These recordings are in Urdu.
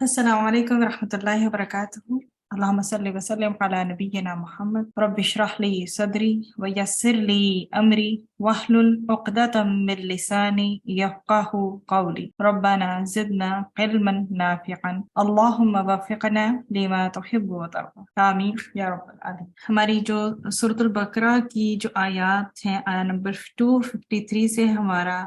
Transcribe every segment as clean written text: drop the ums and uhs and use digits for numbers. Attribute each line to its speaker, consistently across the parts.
Speaker 1: السلام علیکم ورحمۃ اللہ وبرکاتہ۔ اللہم صلی وسلم علی نبینا محمد رب اشرح لی صدری ویسر لی امری واحلل عقدۃ من لسانی یفقہوا قولی ربنا زدنا علما نافعا اللہم وفقنا لما تحب وترضى آمین یا رب العالمین۔ ہماری جو سورۃ البقرہ کی جو آیات ہیں، آیا نمبر 253 سے ہمارا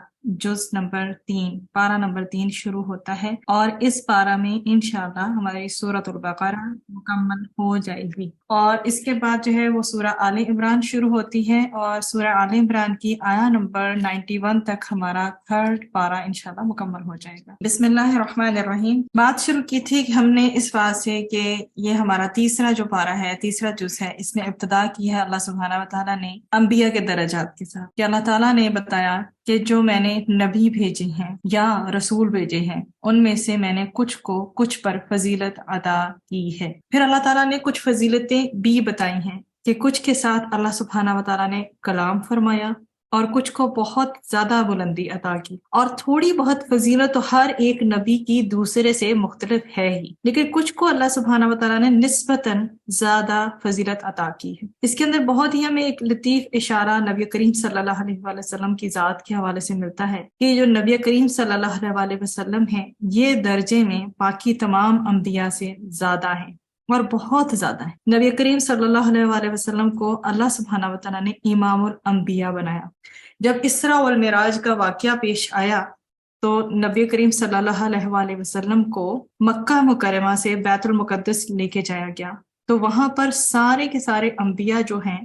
Speaker 1: جز نمبر 3 پارہ نمبر 3 شروع ہوتا ہے، اور اس پارہ میں انشاءاللہ ہماری سورۃ البقرہ مکمل ہو جائے گی۔ اور اس کے بعد جو ہے وہ سورہ آل عمران شروع ہوتی ہے، اور سورہ آل عمران کی آیا نمبر 91 تک ہمارا تھرڈ پارہ انشاءاللہ مکمل ہو جائے گا۔ بسم اللہ الرحمن الرحیم۔ بات شروع کی تھی کہ ہم نے اس بات سے کہ یہ ہمارا تیسرا جو پارہ ہے، تیسرا جز ہے، اس میں ابتدا کی ہے اللہ سبحانہ و تعالیٰ نے انبیاء کے درجات کے ساتھ، کہ اللہ تعالیٰ نے بتایا کہ جو میں نے نبی بھیجے ہیں یا رسول بھیجے ہیں، ان میں سے میں نے کچھ کو کچھ پر فضیلت عطا کی ہے۔ پھر اللہ تعالیٰ نے کچھ فضیلتیں بھی بتائی ہیں کہ کچھ کے ساتھ اللہ سبحانہ و تعالیٰ نے کلام فرمایا، اور کچھ کو بہت زیادہ بلندی عطا کی، اور تھوڑی بہت فضیلت تو ہر ایک نبی کی دوسرے سے مختلف ہے ہی، لیکن کچھ کو اللہ سبحانہ و تعالیٰ نے نسبتاً زیادہ فضیلت عطا کی ہے۔ اس کے اندر بہت ہی ہمیں ایک لطیف اشارہ نبی کریم صلی اللہ علیہ وآلہ وسلم کی ذات کے حوالے سے ملتا ہے کہ جو نبی کریم صلی اللہ علیہ وآلہ وسلم ہیں، یہ درجے میں باقی تمام انبیاء سے زیادہ ہیں، اور بہت زیادہ ہے۔ نبی کریم صلی اللہ علیہ وآلہ وسلم کو اللہ سبحانہ و تعالیٰ نے امام الانبیاء بنایا۔ جب اسراء والمعراج کا واقعہ پیش آیا تو نبی کریم صلی اللہ علیہ وآلہ وسلم کو مکہ مکرمہ سے بیت المقدس لے کے جایا گیا، تو وہاں پر سارے کے سارے انبیاء جو ہیں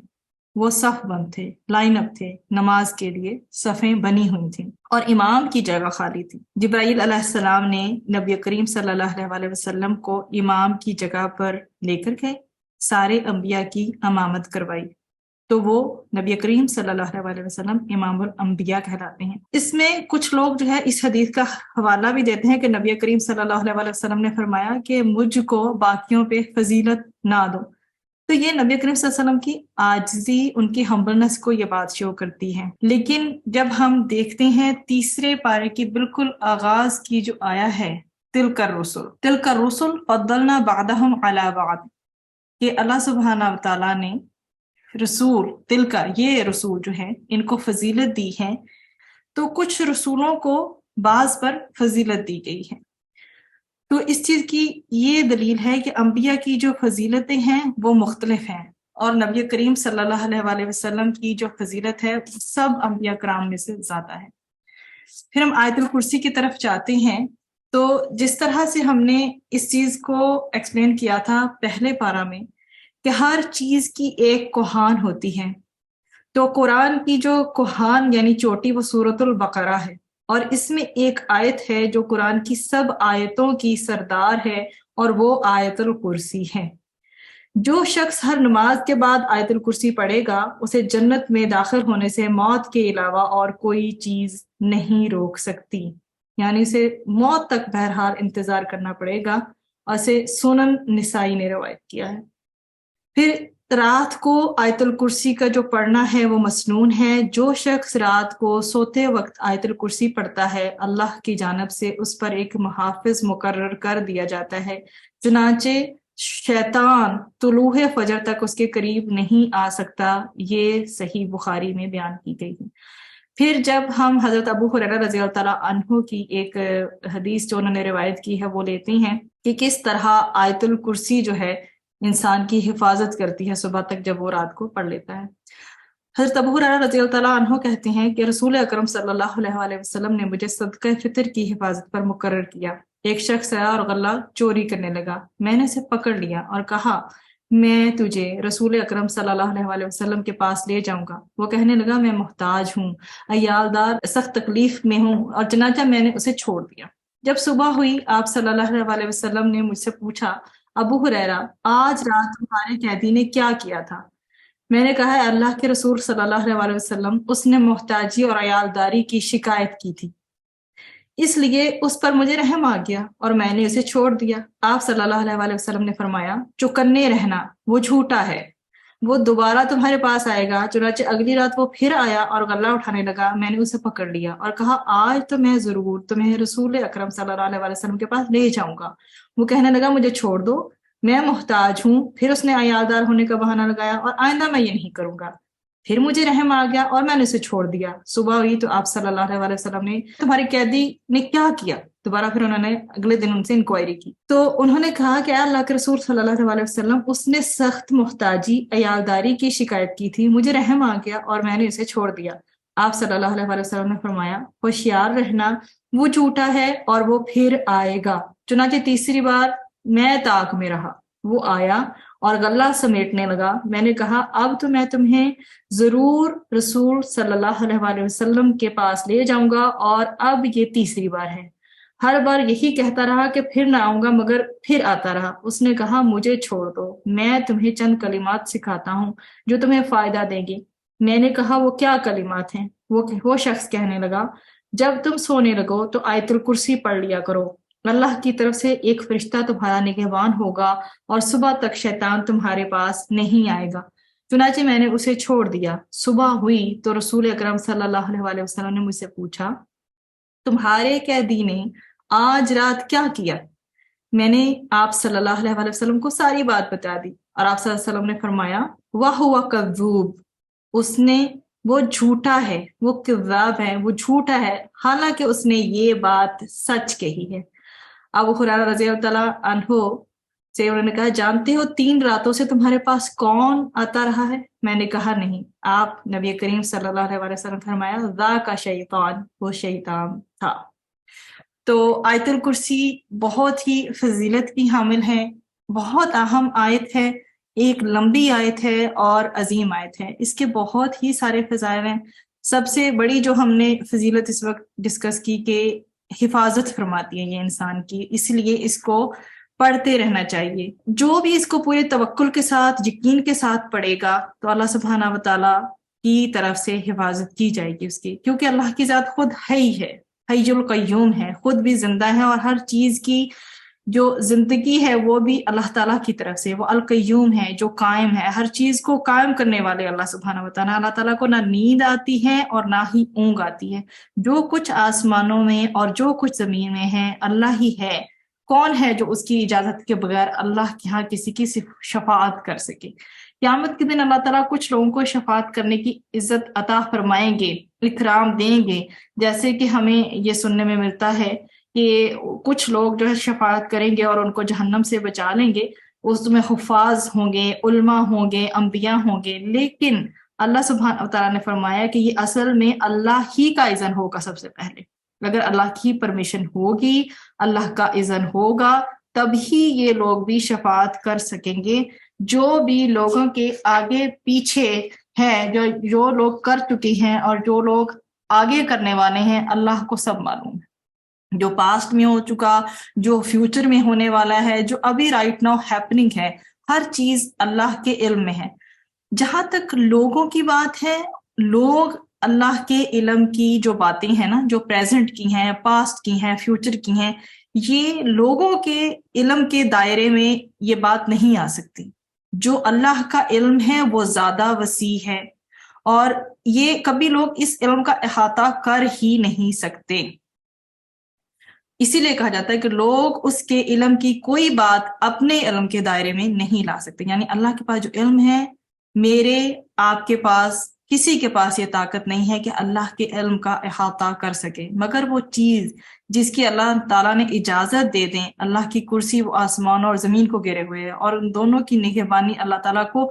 Speaker 1: وہ صف بند تھے، لائن اپ تھے، نماز کے لیے صفیں بنی ہوئی تھیں، اور امام کی جگہ خالی تھی۔ جبرائیل علیہ السلام نے نبی کریم صلی اللہ علیہ وآلہ وسلم کو امام کی جگہ پر لے کر گئے، سارے انبیاء کی امامت کروائی، تو وہ نبی کریم صلی اللہ علیہ وسلم امام الانبیاء کہلاتے ہیں۔ اس میں کچھ لوگ جو ہے اس حدیث کا حوالہ بھی دیتے ہیں کہ نبی کریم صلی اللہ علیہ وسلم نے فرمایا کہ مجھ کو باقیوں پہ فضیلت نہ دو، تو یہ نبی کریم صلی اللہ علیہ وسلم کی عاجزی، ان کی ہمبلنس کو یہ بات شو کرتی ہے۔ لیکن جب ہم دیکھتے ہیں تیسرے پارے کی بالکل آغاز کی جو آیا ہے، تلک الرسل فضلنا بعضهم علی بعض، کہ اللہ سبحانہ وتعالیٰ نے رسول یہ رسول جو ہیں ان کو فضیلت دی ہے، تو کچھ رسولوں کو بعض پر فضیلت دی گئی ہے۔ تو اس چیز کی یہ دلیل ہے کہ انبیاء کی جو فضیلتیں ہیں وہ مختلف ہیں، اور نبی کریم صلی اللہ علیہ وآلہ وسلم کی جو فضیلت ہے سب انبیاء کرام میں سے زیادہ ہے۔ پھر ہم آیت الکرسی کی طرف جاتے ہیں، تو جس طرح سے ہم نے اس چیز کو ایکسپلین کیا تھا پہلے پارہ میں کہ ہر چیز کی ایک کوہان ہوتی ہے، تو قرآن کی جو کوہان یعنی چوٹی وہ سورۃ البقرہ ہے، اور اس میں ایک آیت ہے جو قرآن کی سب آیتوں کی سردار ہے، اور وہ آیت الکرسی ہے۔ جو شخص ہر نماز کے بعد آیت الکرسی پڑھے گا، اسے جنت میں داخل ہونے سے موت کے علاوہ اور کوئی چیز نہیں روک سکتی، یعنی اسے موت تک بہرحال انتظار کرنا پڑے گا، اور اسے سنن نسائی نے روایت کیا ہے۔ پھر رات کو آیت الکرسی کا جو پڑھنا ہے وہ مسنون ہے۔ جو شخص رات کو سوتے وقت آیت الکرسی پڑھتا ہے، اللہ کی جانب سے اس پر ایک محافظ مقرر کر دیا جاتا ہے، چنانچہ شیطان طلوع فجر تک اس کے قریب نہیں آ سکتا۔ یہ صحیح بخاری میں بیان کی گئی ہے۔ پھر جب ہم حضرت ابو ہریرہ رضی اللہ تعالیٰ عنہ کی ایک حدیث جو انہوں نے روایت کی ہے وہ لیتے ہیں کہ کس طرح آیت الکرسی جو ہے انسان کی حفاظت کرتی ہے صبح تک جب وہ رات کو پڑھ لیتا ہے۔ حضرت ابو ہریرہ رضی اللہ تعالیٰ عنہ کہتے ہیں کہ رسول اکرم صلی اللہ علیہ وآلہ وسلم نے مجھے صدقہ فطر کی حفاظت پر مقرر کیا۔ ایک شخص آیا اور غلہ چوری کرنے لگا، میں نے اسے پکڑ لیا اور کہا میں تجھے رسول اکرم صلی اللہ علیہ وآلہ وسلم کے پاس لے جاؤں گا۔ وہ کہنے لگا میں محتاج ہوں، عیال دار، سخت تکلیف میں ہوں، اور چنانچہ میں نے اسے چھوڑ دیا۔ جب صبح ہوئی، آپ صلی اللہ علیہ وآلہ وسلم نے مجھ سے پوچھا ابو ہریرہ آج رات تمہارے قیدی نے کیا کیا تھا؟ میں نے کہا ہے اللہ کے رسول صلی اللہ علیہ وآلہ وسلم، اس نے محتاجی اور عیالداری کی شکایت کی تھی، اس لیے اس پر مجھے رحم آ گیا اور میں نے اسے چھوڑ دیا۔ آپ صلی اللہ علیہ وآلہ وسلم نے فرمایا چوکنے رہنا وہ جھوٹا ہے، وہ دوبارہ تمہارے پاس آئے گا۔ چنانچہ اگلی رات وہ پھر آیا اور غلہ اٹھانے لگا، میں نے اسے پکڑ لیا اور کہا آج تو میں ضرور تمہیں رسول اکرم صلی اللہ علیہ وسلم کے پاس لے جاؤں گا۔ وہ کہنے لگا مجھے چھوڑ دو، میں محتاج ہوں۔ پھر اس نے عیادار ہونے کا بہانہ لگایا اور آئندہ میں یہ نہیں کروں گا۔ پھر مجھے رحم آ گیا اور میں نے اسے چھوڑ دیا۔ صبح ہوئی تو آپ صلی اللہ علیہ وسلم نے تمہارے قیدی نے کیا کیا؟ دوبارہ پھر انہوں نے اگلے دن ان سے انکوائری کی تو انہوں نے کہا کہ اللہ کے رسول صلی اللہ علیہ وسلم اس نے سخت محتاجی عیالداری کی شکایت کی تھی، مجھے رحم آ گیا اور میں نے اسے چھوڑ دیا۔ آپ صلی اللہ علیہ وسلم نے فرمایا ہوشیار رہنا، وہ جھوٹا ہے اور وہ پھر آئے گا۔ چنانچہ تیسری بار میں طاق میں رہا، وہ آیا اور غلہ سمیٹنے لگا۔ میں نے کہا اب تو میں تمہیں ضرور رسول صلی اللہ علیہ وسلم کے پاس لے جاؤں گا، اور اب یہ تیسری بار ہے۔ ہر بار یہی کہتا رہا کہ پھر نہ آؤں گا، مگر پھر آتا رہا۔ اس نے کہا مجھے چھوڑ دو، میں تمہیں چند کلمات سکھاتا ہوں جو تمہیں فائدہ دیں گی۔ میں نے کہا وہ کیا کلمات ہیں؟ وہ شخص کہنے لگا جب تم سونے لگو تو آیت الکرسی پڑھ لیا کرو، اللہ کی طرف سے ایک فرشتہ تمہارا نگہبان ہوگا اور صبح تک شیطان تمہارے پاس نہیں آئے گا۔ چنانچہ میں نے اسے چھوڑ دیا۔ صبح ہوئی تو رسول اکرم صلی اللہ علیہ وسلم نے مجھ سے پوچھا تمہارے قیدی نے آج رات کیا کیا؟ میں نے آپ صلی اللہ علیہ وسلم کو ساری بات بتا دی، اور آپ صلی اللہ علیہ وسلم نے فرمایا وَهُوَ كَذُّوب، وہ جھوٹا ہے، وہ کذاب ہے، وہ جھوٹا ہے، حالانکہ اس نے یہ بات سچ کہی ہے۔ ابو ہریرہ رضی اللہ تعالیٰ عنہ سے انہوں نے کہا جانتے ہو 3 راتوں سے تمہارے پاس کون آتا رہا ہے؟ میں نے کہا نہیں۔ آپ نبی کریم صلی اللہ علیہ وسلم فرمایا ذاک شیطان، وہ شیطان تھا۔ تو آیت الکرسی بہت ہی فضیلت کی حامل ہے، بہت اہم آیت ہے، ایک لمبی آیت ہے اور عظیم آیت ہے۔ اس کے بہت ہی سارے فضائل ہیں۔ سب سے بڑی جو ہم نے فضیلت اس وقت ڈسکس کی کہ حفاظت فرماتی ہے یہ انسان کی، اس لیے اس کو پڑھتے رہنا چاہیے۔ جو بھی اس کو پورے توکل کے ساتھ، یقین کے ساتھ پڑھے گا تو اللہ سبحانہ و تعالیٰ کی طرف سے حفاظت کی جائے گی اس کی، کیونکہ اللہ کی ذات خود حی ہے، حی القیوم ہے، خود بھی زندہ ہے، اور ہر چیز کی جو زندگی ہے وہ بھی اللہ تعالیٰ کی طرف سے، وہ القیوم ہے جو قائم ہے، ہر چیز کو قائم کرنے والے اللہ سبحانہ و تعالیٰ۔ اللہ تعالیٰ کو نہ نیند آتی ہے اور نہ ہی اونگ آتی ہے۔ جو کچھ آسمانوں میں اور جو کچھ زمین میں ہے اللہ ہی ہے۔ کون ہے جو اس کی اجازت کے بغیر اللہ کے ہاں کسی کی شفاعت کر سکے؟ قیامت کے دن اللہ تعالیٰ کچھ لوگوں کو شفاعت کرنے کی عزت عطا فرمائیں گے، اکرام دیں گے، جیسے کہ ہمیں یہ سننے میں ملتا ہے کہ کچھ لوگ جو ہے شفاعت کریں گے اور ان کو جہنم سے بچا لیں گے۔ اس میں حفاظ ہوں گے، علماء ہوں گے، انبیاء ہوں گے، لیکن اللہ سبحانہ وتعالیٰ نے فرمایا کہ یہ اصل میں اللہ ہی کا اذن ہوگا۔ سب سے پہلے اگر اللہ کی پرمیشن ہوگی، اللہ کا اذن ہوگا، تب ہی یہ لوگ بھی شفاعت کر سکیں گے۔ جو بھی لوگوں کے آگے پیچھے ہیں، جو لوگ کر چکی ہیں اور جو لوگ آگے کرنے والے ہیں، اللہ کو سب معلوم ہے۔ جو پاسٹ میں ہو چکا، جو فیوچر میں ہونے والا ہے، جو ابھی رائٹ ناؤ ہیپننگ ہے، ہر چیز اللہ کے علم میں ہے۔ جہاں تک لوگوں کی بات ہے، لوگ اللہ کے علم کی جو باتیں ہیں نا، جو پریزنٹ کی ہیں، پاسٹ کی ہیں، فیوچر کی ہیں، یہ لوگوں کے علم کے دائرے میں یہ بات نہیں آ سکتی۔ جو اللہ کا علم ہے وہ زیادہ وسیع ہے، اور یہ کبھی لوگ اس علم کا احاطہ کر ہی نہیں سکتے۔ اسی لیے کہا جاتا ہے کہ لوگ اس کے علم کی کوئی بات اپنے علم کے دائرے میں نہیں لا سکتے۔ یعنی اللہ کے پاس جو علم ہے، میرے آپ کے پاس، کسی کے پاس یہ طاقت نہیں ہے کہ اللہ کے علم کا احاطہ کر سکے، مگر وہ چیز جس کی اللہ تعالیٰ نے اجازت دے دیں۔ اللہ کی کرسی وہ آسمانوں اور زمین کو گھیرے ہوئے ہے، اور ان دونوں کی نگہبانی اللہ تعالیٰ کو،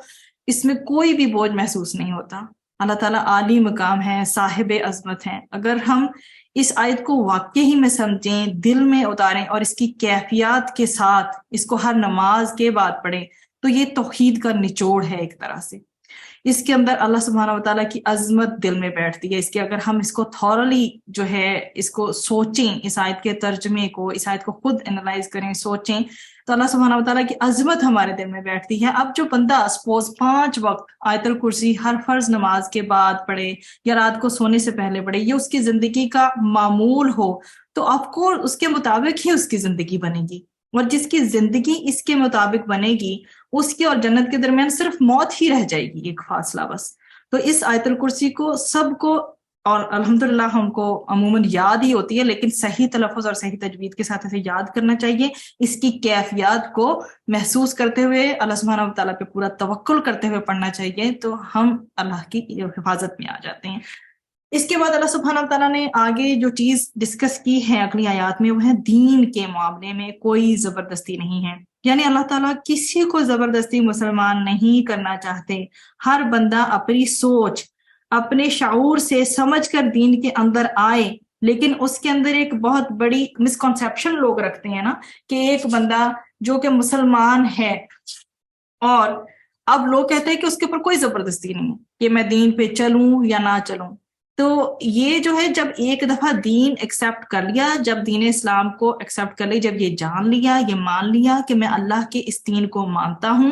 Speaker 1: اس میں کوئی بھی بوجھ محسوس نہیں ہوتا۔ اللہ تعالیٰ عالی مقام ہے، صاحب عظمت ہے۔ اگر ہم اس آیت کو واقعی میں سمجھیں، دل میں اتاریں اور اس کی کیفیات کے ساتھ اس کو ہر نماز کے بعد پڑھیں، تو یہ توحید کا نچوڑ ہے ایک طرح سے۔ اس کے اندر اللہ سبحانہ وتعالیٰ کی عظمت دل میں بیٹھتی ہے۔ اس کے اگر ہم اس کو تھورلی جو ہے اس کو سوچیں، اس آیت کے ترجمے کو، اس آیت کو خود انالائز کریں، سوچیں، تو اللہ سبحانہ وتعالیٰ کی عظمت ہمارے دل میں بیٹھتی ہے۔ اب جو بندہ سپوز 5 وقت آیت الکرسی ہر فرض نماز کے بعد پڑھے یا رات کو سونے سے پہلے پڑھے، یہ اس کی زندگی کا معمول ہو، تو آف کورس اس کے مطابق ہی اس کی زندگی بنے گی، اور جس کی زندگی اس کے مطابق بنے گی اس کی اور جنت کے درمیان صرف موت ہی رہ جائے گی، ایک فاصلہ بس۔ تو اس آیت الکرسی کو سب کو، اور الحمدللہ ہم کو عموماً یاد ہی ہوتی ہے، لیکن صحیح تلفظ اور صحیح تجوید کے ساتھ اسے یاد کرنا چاہیے، اس کی کیفیات کو محسوس کرتے ہوئے اللہ سبحانہ و تعالیٰ پہ پورا توکل کرتے ہوئے پڑھنا چاہیے، تو ہم اللہ کی حفاظت میں آ جاتے ہیں۔ اس کے بعد اللہ سبحانہ و تعالیٰ نے آگے جو چیز ڈسکس کی ہے اگلی آیات میں، وہ ہے دین کے معاملے میں کوئی زبردستی نہیں ہے، یعنی اللہ تعالیٰ کسی کو زبردستی مسلمان نہیں کرنا چاہتے۔ ہر بندہ اپنی سوچ، اپنے شعور سے سمجھ کر دین کے اندر آئے، لیکن اس کے اندر ایک بہت بڑی مسکنسیپشن لوگ رکھتے ہیں نا، کہ ایک بندہ جو کہ مسلمان ہے اور اب لوگ کہتے ہیں کہ اس کے اوپر کوئی زبردستی نہیں ہے کہ میں دین پہ چلوں یا نہ چلوں۔ تو یہ جو ہے، جب ایک دفعہ دین ایکسیپٹ کر لیا، جب دین اسلام کو ایکسیپٹ کر لی، جب یہ جان لیا، یہ مان لیا کہ میں اللہ کے اس دین کو مانتا ہوں،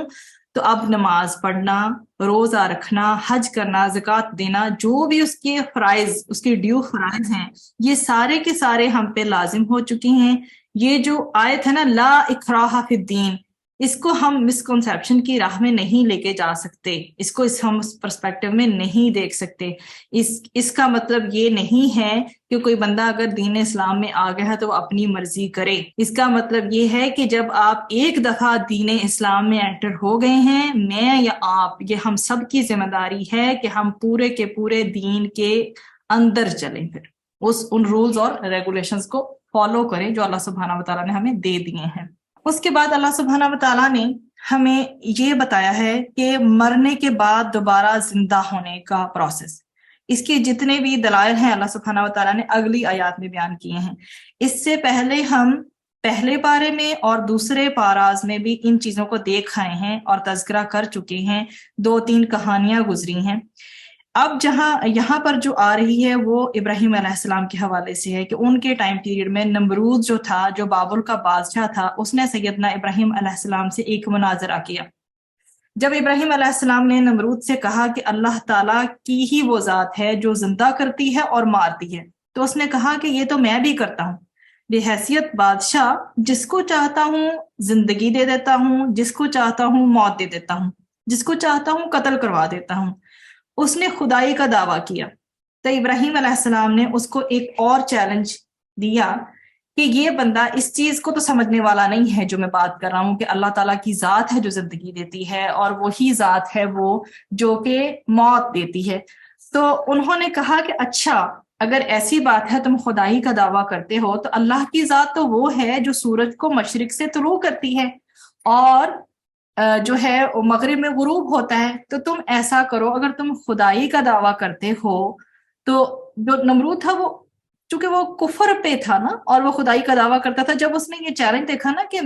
Speaker 1: تو اب نماز پڑھنا، روزہ رکھنا، حج کرنا، زکوٰۃ دینا، جو بھی اس کے فرائض، اس کے ڈیو فرائض ہیں، یہ سارے کے سارے ہم پہ لازم ہو چکے ہیں۔ یہ جو آیت ہے نا، لا اکراہ فی الدین، اس کو ہم مسکنسیپشن کی راہ میں نہیں لے کے جا سکتے، اس کو ہم اس پرسپیکٹو میں نہیں دیکھ سکتے۔ اس کا مطلب یہ نہیں ہے کہ کوئی بندہ اگر دین اسلام میں آ گیا ہے تو وہ اپنی مرضی کرے۔ اس کا مطلب یہ ہے کہ جب آپ ایک دفعہ دین اسلام میں انٹر ہو گئے ہیں، میں یا آپ، یہ ہم سب کی ذمہ داری ہے کہ ہم پورے کے پورے دین کے اندر چلیں، پھر ان رولز اور ریگولیشنز کو فالو کریں جو اللہ سبحانہ وتعالیٰ نے ہمیں دے دیے ہیں۔ اس کے بعد اللہ سبحانہ وتعالیٰ نے ہمیں یہ بتایا ہے کہ مرنے کے بعد دوبارہ زندہ ہونے کا پروسیس، اس کے جتنے بھی دلائل ہیں اللہ سبحانہ وتعالیٰ نے اگلی آیات میں بیان کیے ہیں۔ اس سے پہلے ہم پہلے پارے میں اور دوسرے پاراز میں بھی ان چیزوں کو دیکھ آئے ہیں اور تذکرہ کر چکے ہیں، 2-3 کہانیاں گزری ہیں۔ اب یہاں پر جو آ رہی ہے وہ ابراہیم علیہ السلام کے حوالے سے ہے کہ ان کے ٹائم پیریڈ میں نمرود جو تھا، جو بابل کا بادشاہ تھا، اس نے سیدنا ابراہیم علیہ السلام سے ایک مناظرہ کیا۔ جب ابراہیم علیہ السلام نے نمرود سے کہا کہ اللہ تعالیٰ کی ہی وہ ذات ہے جو زندہ کرتی ہے اور مارتی ہے، تو اس نے کہا کہ یہ تو میں بھی کرتا ہوں، بحیثیت بادشاہ جس کو چاہتا ہوں زندگی دے دیتا ہوں، جس کو چاہتا ہوں موت دے دیتا ہوں، جس کو چاہتا ہوں قتل کروا دیتا ہوں۔ اس نے خدائی کا دعویٰ کیا، تو ابراہیم علیہ السلام نے اس کو ایک اور چیلنج دیا کہ یہ بندہ اس چیز کو تو سمجھنے والا نہیں ہے جو میں بات کر رہا ہوں، کہ اللہ تعالیٰ کی ذات ہے جو زندگی دیتی ہے اور وہی ذات ہے وہ جو کہ موت دیتی ہے۔ تو انہوں نے کہا کہ اچھا، اگر ایسی بات ہے، تم خدائی کا دعویٰ کرتے ہو، تو اللہ کی ذات تو وہ ہے جو سورج کو مشرق سے طلوع کرتی ہے اور جو ہے مغرب میں غروب ہوتا ہے، تو تم ایسا کرو، اگر تم خدائی کا دعویٰ کرتے ہو، تو جو نمرود تھا وہ چونکہ وہ کفر پہ تھا نا، اور وہ خدائی کا دعویٰ کرتا تھا، جب اس نے یہ چیلنج دیکھا نا کہ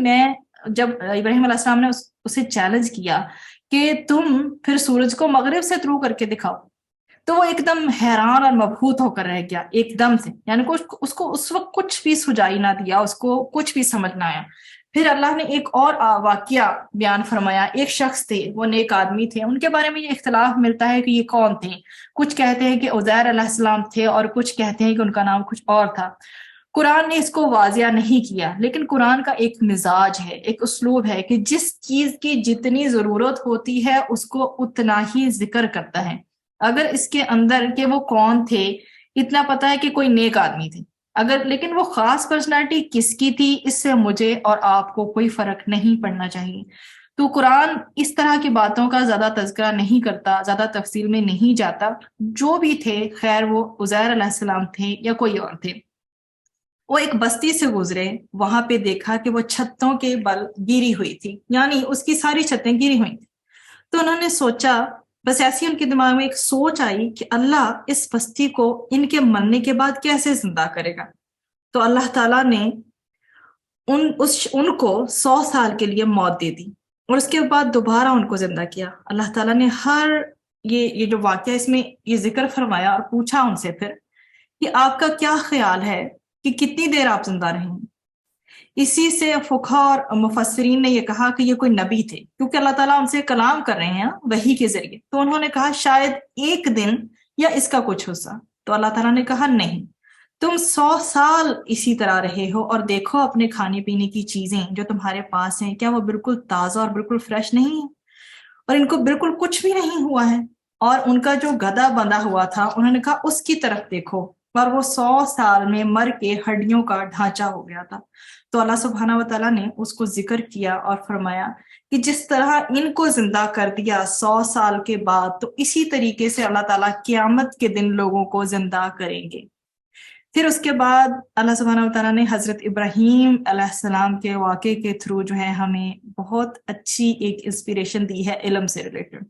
Speaker 1: جب ابراہیم علیہ السلام نے اسے چیلنج کیا کہ تم پھر سورج کو مغرب سے طلوع کر کے دکھاؤ، تو وہ ایک دم حیران اور مبہوت ہو کر رہ گیا ایک دم سے، یعنی اس کو اس وقت کچھ بھی سجائی نہ دیا، اس کو کچھ بھی سمجھ نہ آیا۔ پھر اللہ نے ایک اور واقعہ بیان فرمایا، ایک شخص تھے، وہ نیک آدمی تھے، ان کے بارے میں یہ اختلاف ملتا ہے کہ یہ کون تھے، کچھ کہتے ہیں کہ عزیر علیہ السلام تھے اور کچھ کہتے ہیں کہ ان کا نام کچھ اور تھا۔ قرآن نے اس کو واضح نہیں کیا، لیکن قرآن کا ایک مزاج ہے، ایک اسلوب ہے کہ جس چیز کی جتنی ضرورت ہوتی ہے اس کو اتنا ہی ذکر کرتا ہے۔ اگر اس کے اندر کہ وہ کون تھے اتنا پتا ہے کہ کوئی نیک آدمی تھے، لیکن وہ خاص پرسنالٹی کس کی تھی، اس سے مجھے اور آپ کو کوئی فرق نہیں پڑنا چاہیے۔ تو قرآن اس طرح کی باتوں کا زیادہ تذکرہ نہیں کرتا، زیادہ تفصیل میں نہیں جاتا۔ جو بھی تھے، خیر وہ عزیر علیہ السلام تھے یا کوئی اور تھے، وہ ایک بستی سے گزرے، وہاں پہ دیکھا کہ وہ چھتوں کے بل گری ہوئی تھی، یعنی اس کی ساری چھتیں گری ہوئی تھی۔ تو انہوں نے سوچا، بس ایسی ان کے دماغ میں ایک سوچ آئی کہ اللہ اس بستی کو ان کے مرنے کے بعد کیسے زندہ کرے گا۔ تو اللہ تعالیٰ نے ان کو 100 سال کے لیے موت دے دی اور اس کے بعد دوبارہ ان کو زندہ کیا۔ اللہ تعالیٰ نے یہ جو واقعہ اس میں یہ ذکر فرمایا اور پوچھا ان سے پھر کہ آپ کا کیا خیال ہے کہ کتنی دیر آپ زندہ رہیں گے۔ اسی سے فقہاء اور مفسرین نے یہ کہا کہ یہ کوئی نبی تھے، کیونکہ اللہ تعالیٰ ان سے کلام کر رہے ہیں وحی کے ذریعے، تو انہوں نے کہا شاید 1 دن یا اس کا کچھ حصہ۔ تو اللہ تعالیٰ نے کہا نہیں، تم 100 سال اسی طرح رہے ہو اور دیکھو اپنے کھانے پینے کی چیزیں جو تمہارے پاس ہیں، کیا وہ بالکل تازہ اور بالکل فریش نہیں ہے؟ اور ان کو بالکل کچھ بھی نہیں ہوا ہے۔ اور ان کا جو گدھا بندھا ہوا تھا، انہوں نے کہا اس کی طرف دیکھو، اور وہ 100 سال میں مر کے ہڈیوں کا ڈھانچہ ہو گیا تھا۔ تو اللہ سبحانہ و تعالیٰ نے اس کو ذکر کیا اور فرمایا کہ جس طرح ان کو زندہ کر دیا 100 سال کے بعد، تو اسی طریقے سے اللہ تعالیٰ قیامت کے دن لوگوں کو زندہ کریں گے۔ پھر اس کے بعد اللہ سبحانہ و تعالیٰ نے حضرت ابراہیم علیہ السلام کے واقعے کے تھرو جو ہے ہمیں بہت اچھی ایک انسپریشن دی ہے علم سے ریلیٹڈ۔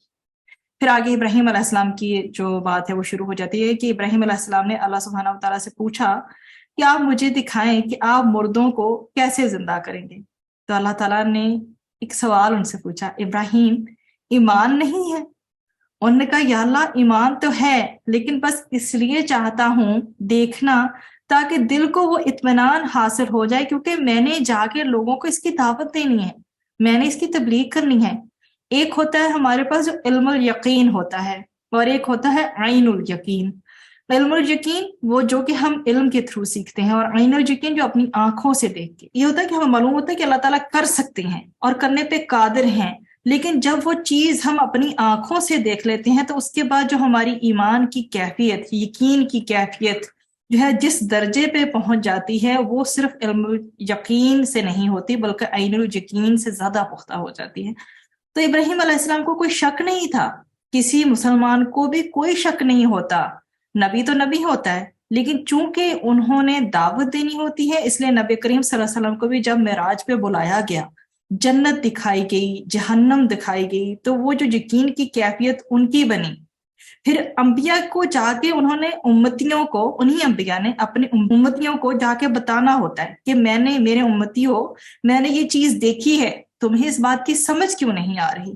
Speaker 1: پھر آگے ابراہیم علیہ السلام کی جو بات ہے وہ شروع ہو جاتی ہے کہ ابراہیم علیہ السلام نے اللہ سبحانہ و تعالیٰ سے پوچھا کہ آپ مجھے دکھائیں کہ آپ مردوں کو کیسے زندہ کریں گے۔ تو اللہ تعالیٰ نے ایک سوال ان سے پوچھا، ابراہیم ایمان نہیں ہے؟ انہوں نے کہا یا اللہ ایمان تو ہے، لیکن بس اس لیے چاہتا ہوں دیکھنا تاکہ دل کو وہ اطمینان حاصل ہو جائے، کیونکہ میں نے جا کے لوگوں کو اس کی دعوت دینی ہے، میں نے اس کی تبلیغ کرنی ہے۔ ایک ہوتا ہے ہمارے پاس جو علم الیقین ہوتا ہے، اور ایک ہوتا ہے عین الیقین۔ علم الیقین وہ جو کہ ہم علم کے تھرو سیکھتے ہیں، اور عین الیقین جو اپنی آنکھوں سے دیکھ کے، یہ ہوتا ہے کہ ہمیں معلوم ہوتا ہے کہ اللہ تعالیٰ کر سکتے ہیں اور کرنے پہ قادر ہیں، لیکن جب وہ چیز ہم اپنی آنکھوں سے دیکھ لیتے ہیں تو اس کے بعد جو ہماری ایمان کی کیفیت، یقین کی کیفیت جو ہے جس درجے پہ پہنچ جاتی ہے، وہ صرف علم یقین سے نہیں ہوتی بلکہ عین الیقین سے زیادہ پختہ ہو جاتی ہے۔ تو ابراہیم علیہ السلام کو کوئی شک نہیں تھا، کسی مسلمان کو بھی کوئی شک نہیں ہوتا، نبی تو نبی ہوتا ہے، لیکن چونکہ انہوں نے دعوت دینی ہوتی ہے، اس لیے نبی کریم صلی اللہ علیہ وسلم کو بھی جب معراج پہ بلایا گیا، جنت دکھائی گئی، جہنم دکھائی گئی، تو وہ جو یقین کی کیفیت ان کی بنی۔ پھر انبیاء کو جا کے انہوں نے امتیوں کو، انہی انبیاء نے اپنے امتیوں کو جا کے بتانا ہوتا ہے کہ میں نے، میرے امتی ہو، میں نے یہ چیز دیکھی ہے، تمہیں اس بات کی سمجھ کیوں نہیں آ رہی؟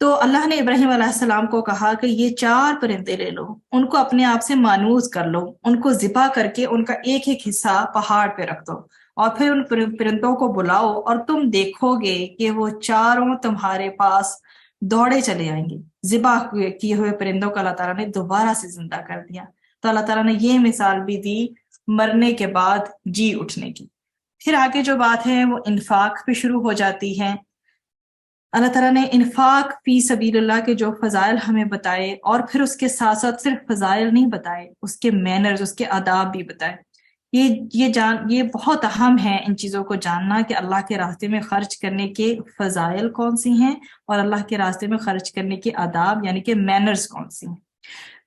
Speaker 1: تو اللہ نے ابراہیم علیہ السلام کو کہا کہ یہ 4 پرندے لے لو، ان کو اپنے آپ سے مانوس کر لو، ان کو ذبح کر کے ان کا ایک ایک حصہ پہاڑ پہ رکھ دو، اور پھر ان پرندوں کو بلاؤ، اور تم دیکھو گے کہ وہ چاروں تمہارے پاس دوڑے چلے آئیں گے۔ ذبح کیے ہوئے پرندوں کو اللہ تعالیٰ نے دوبارہ سے زندہ کر دیا۔ تو اللہ تعالیٰ نے یہ مثال بھی دی مرنے کے بعد جی اٹھنے کی۔ پھر آگے جو بات ہے وہ انفاق پہ شروع ہو جاتی ہے۔ اللہ تعالیٰ نے انفاق فی سبیل اللہ کے جو فضائل ہمیں بتائے، اور پھر اس کے ساتھ ساتھ صرف فضائل نہیں بتائے، اس کے مینرز، اس کے آداب بھی بتائے۔ یہ بہت اہم ہے ان چیزوں کو جاننا کہ اللہ کے راستے میں خرچ کرنے کے فضائل کون سی ہیں، اور اللہ کے راستے میں خرچ کرنے کے آداب یعنی کہ مینرز کون سی ہیں۔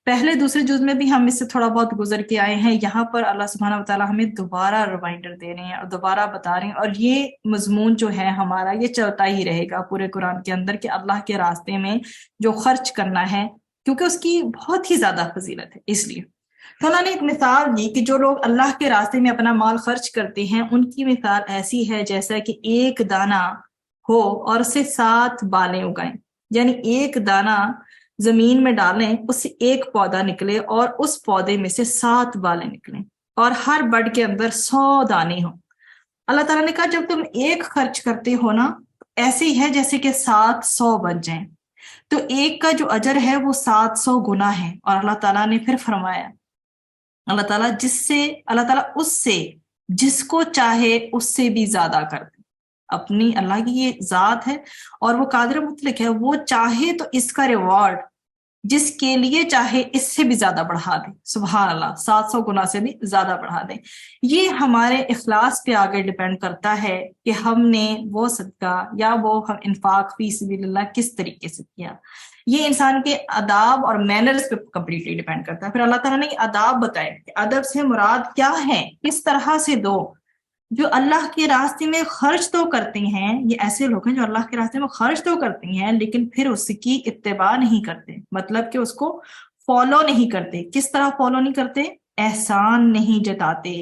Speaker 1: پہلے دوسرے جز میں بھی ہم اس سے تھوڑا بہت گزر کے آئے ہیں، یہاں پر اللہ سبحانہ و تعالیٰ ہمیں دوبارہ ریمائنڈر دے رہے ہیں اور دوبارہ بتا رہے ہیں، اور یہ مضمون جو ہے ہمارا یہ چلتا ہی رہے گا پورے قرآن کے اندر کہ اللہ کے راستے میں جو خرچ کرنا ہے، کیونکہ اس کی بہت ہی زیادہ فضیلت ہے۔ اس لیے تو اللہ نے ایک مثال دی کہ جو لوگ اللہ کے راستے میں اپنا مال خرچ کرتے ہیں، ان کی مثال ایسی ہے جیسا کہ ایک دانہ ہو اور اسے 7 بالیں اگائیں، یعنی ایک دانہ زمین میں ڈالیں، اس سے ایک پودا نکلے اور اس پودے میں سے 7 بالیں نکلیں، اور ہر بڈ کے اندر 100 دانے ہوں۔ اللہ تعالیٰ نے کہا جب تم ایک خرچ کرتے ہو نا، ایسے ہی ہے جیسے کہ 700 بن جائیں، تو ایک کا جو اجر ہے وہ 700 گنا ہے۔ اور اللہ تعالیٰ نے پھر فرمایا، اللہ تعالیٰ اس سے جس کو چاہے اس سے بھی زیادہ کر دے۔ اپنی اللہ کی یہ ذات ہے اور وہ قادر مطلق ہے، وہ چاہے تو اس کا ریوارڈ جس کے لیے چاہے اس سے بھی زیادہ بڑھا دے۔ سبحان اللہ، 700 گنا سے بھی زیادہ بڑھا دے۔ یہ ہمارے اخلاص پہ آگے ڈیپینڈ کرتا ہے کہ ہم نے وہ صدقہ یا وہ انفاق فی سبیل اللہ کس طریقے سے کیا۔ یہ انسان کے آداب اور مینرز پہ کمپلیٹلی ڈیپینڈ کرتا ہے۔ پھر اللہ تعالیٰ نے یہ آداب بتائے کہ ادب سے مراد کیا ہے، کس طرح سے دو۔ جو اللہ کے راستے میں خرچ تو کرتے ہیں، یہ ایسے لوگ ہیں جو اللہ کے راستے میں خرچ تو کرتے ہیں لیکن پھر اس کی اتباع نہیں کرتے، مطلب کہ اس کو فالو نہیں کرتے۔ کس طرح فالو نہیں کرتے؟ احسان نہیں جتاتے،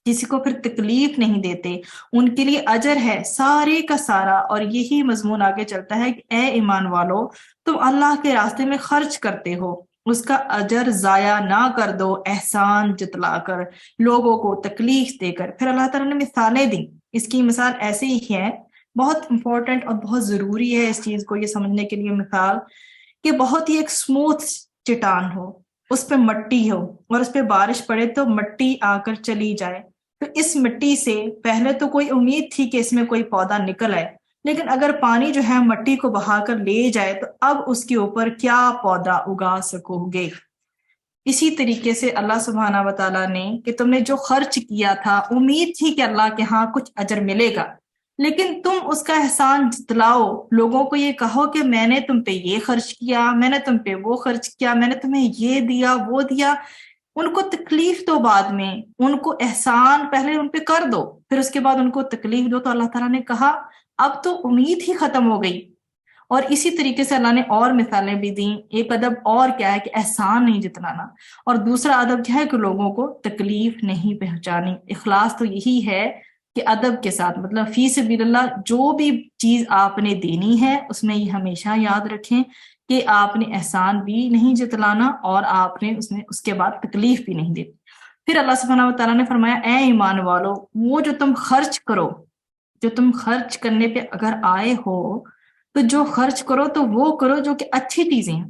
Speaker 1: کسی کو پھر تکلیف نہیں دیتے، ان کے لیے اجر ہے سارے کا سارا۔ اور یہی مضمون آگے چلتا ہے کہ اے ایمان والو، تم اللہ کے راستے میں خرچ کرتے ہو، اس کا اجر ضائع نہ کر دو احسان جتلا کر، لوگوں کو تکلیف دے کر۔ پھر اللہ تعالیٰ نے مثالیں دیں، اس کی مثال ایسے ہی ہے، بہت امپورٹنٹ اور بہت ضروری ہے اس چیز کو یہ سمجھنے کے لیے مثال، کہ بہت ہی ایک سموتھ چٹان ہو، اس پہ مٹی ہو اور اس پہ بارش پڑے تو مٹی آ کر چلی جائے، تو اس مٹی سے پہلے تو کوئی امید تھی کہ اس میں کوئی پودا نکل آئے، لیکن اگر پانی جو ہے مٹی کو بہا کر لے جائے تو اب اس کے اوپر کیا پودا اگا سکو گے؟ اسی طریقے سے اللہ سبحانہ و تعالیٰ نے کہ تم نے جو خرچ کیا تھا امید تھی کہ اللہ کے ہاں کچھ اجر ملے گا، لیکن تم اس کا احسان جتلاؤ، لوگوں کو یہ کہو کہ میں نے تم پہ یہ خرچ کیا، میں نے تم پہ وہ خرچ کیا، میں نے تمہیں یہ دیا وہ دیا، ان کو تکلیف دو بعد میں، ان کو احسان پہلے ان پہ کر دو، پھر اس کے بعد ان کو تکلیف دو۔ تو اللہ تعالیٰ نے کہا اب تو امید ہی ختم ہو گئی۔ اور اسی طریقے سے اللہ نے اور مثالیں بھی دیں۔ ایک ادب اور کیا ہے کہ احسان نہیں جتلانا، اور دوسرا ادب کیا ہے کہ لوگوں کو تکلیف نہیں پہنچانی۔ اخلاص تو یہی ہے کہ ادب کے ساتھ، مطلب فی سبیل اللہ جو بھی چیز آپ نے دینی ہے اس میں یہ ہمیشہ یاد رکھیں کہ آپ نے احسان بھی نہیں جتلانا اور آپ نے اس کے بعد تکلیف بھی نہیں دینی۔ پھر اللہ سبحانہ و تعالیٰ نے فرمایا اے ایمان والو، وہ جو تم خرچ کرو، جو تم خرچ کرنے پہ اگر آئے ہو تو جو خرچ کرو تو وہ کرو جو کہ اچھی چیزیں ہیں،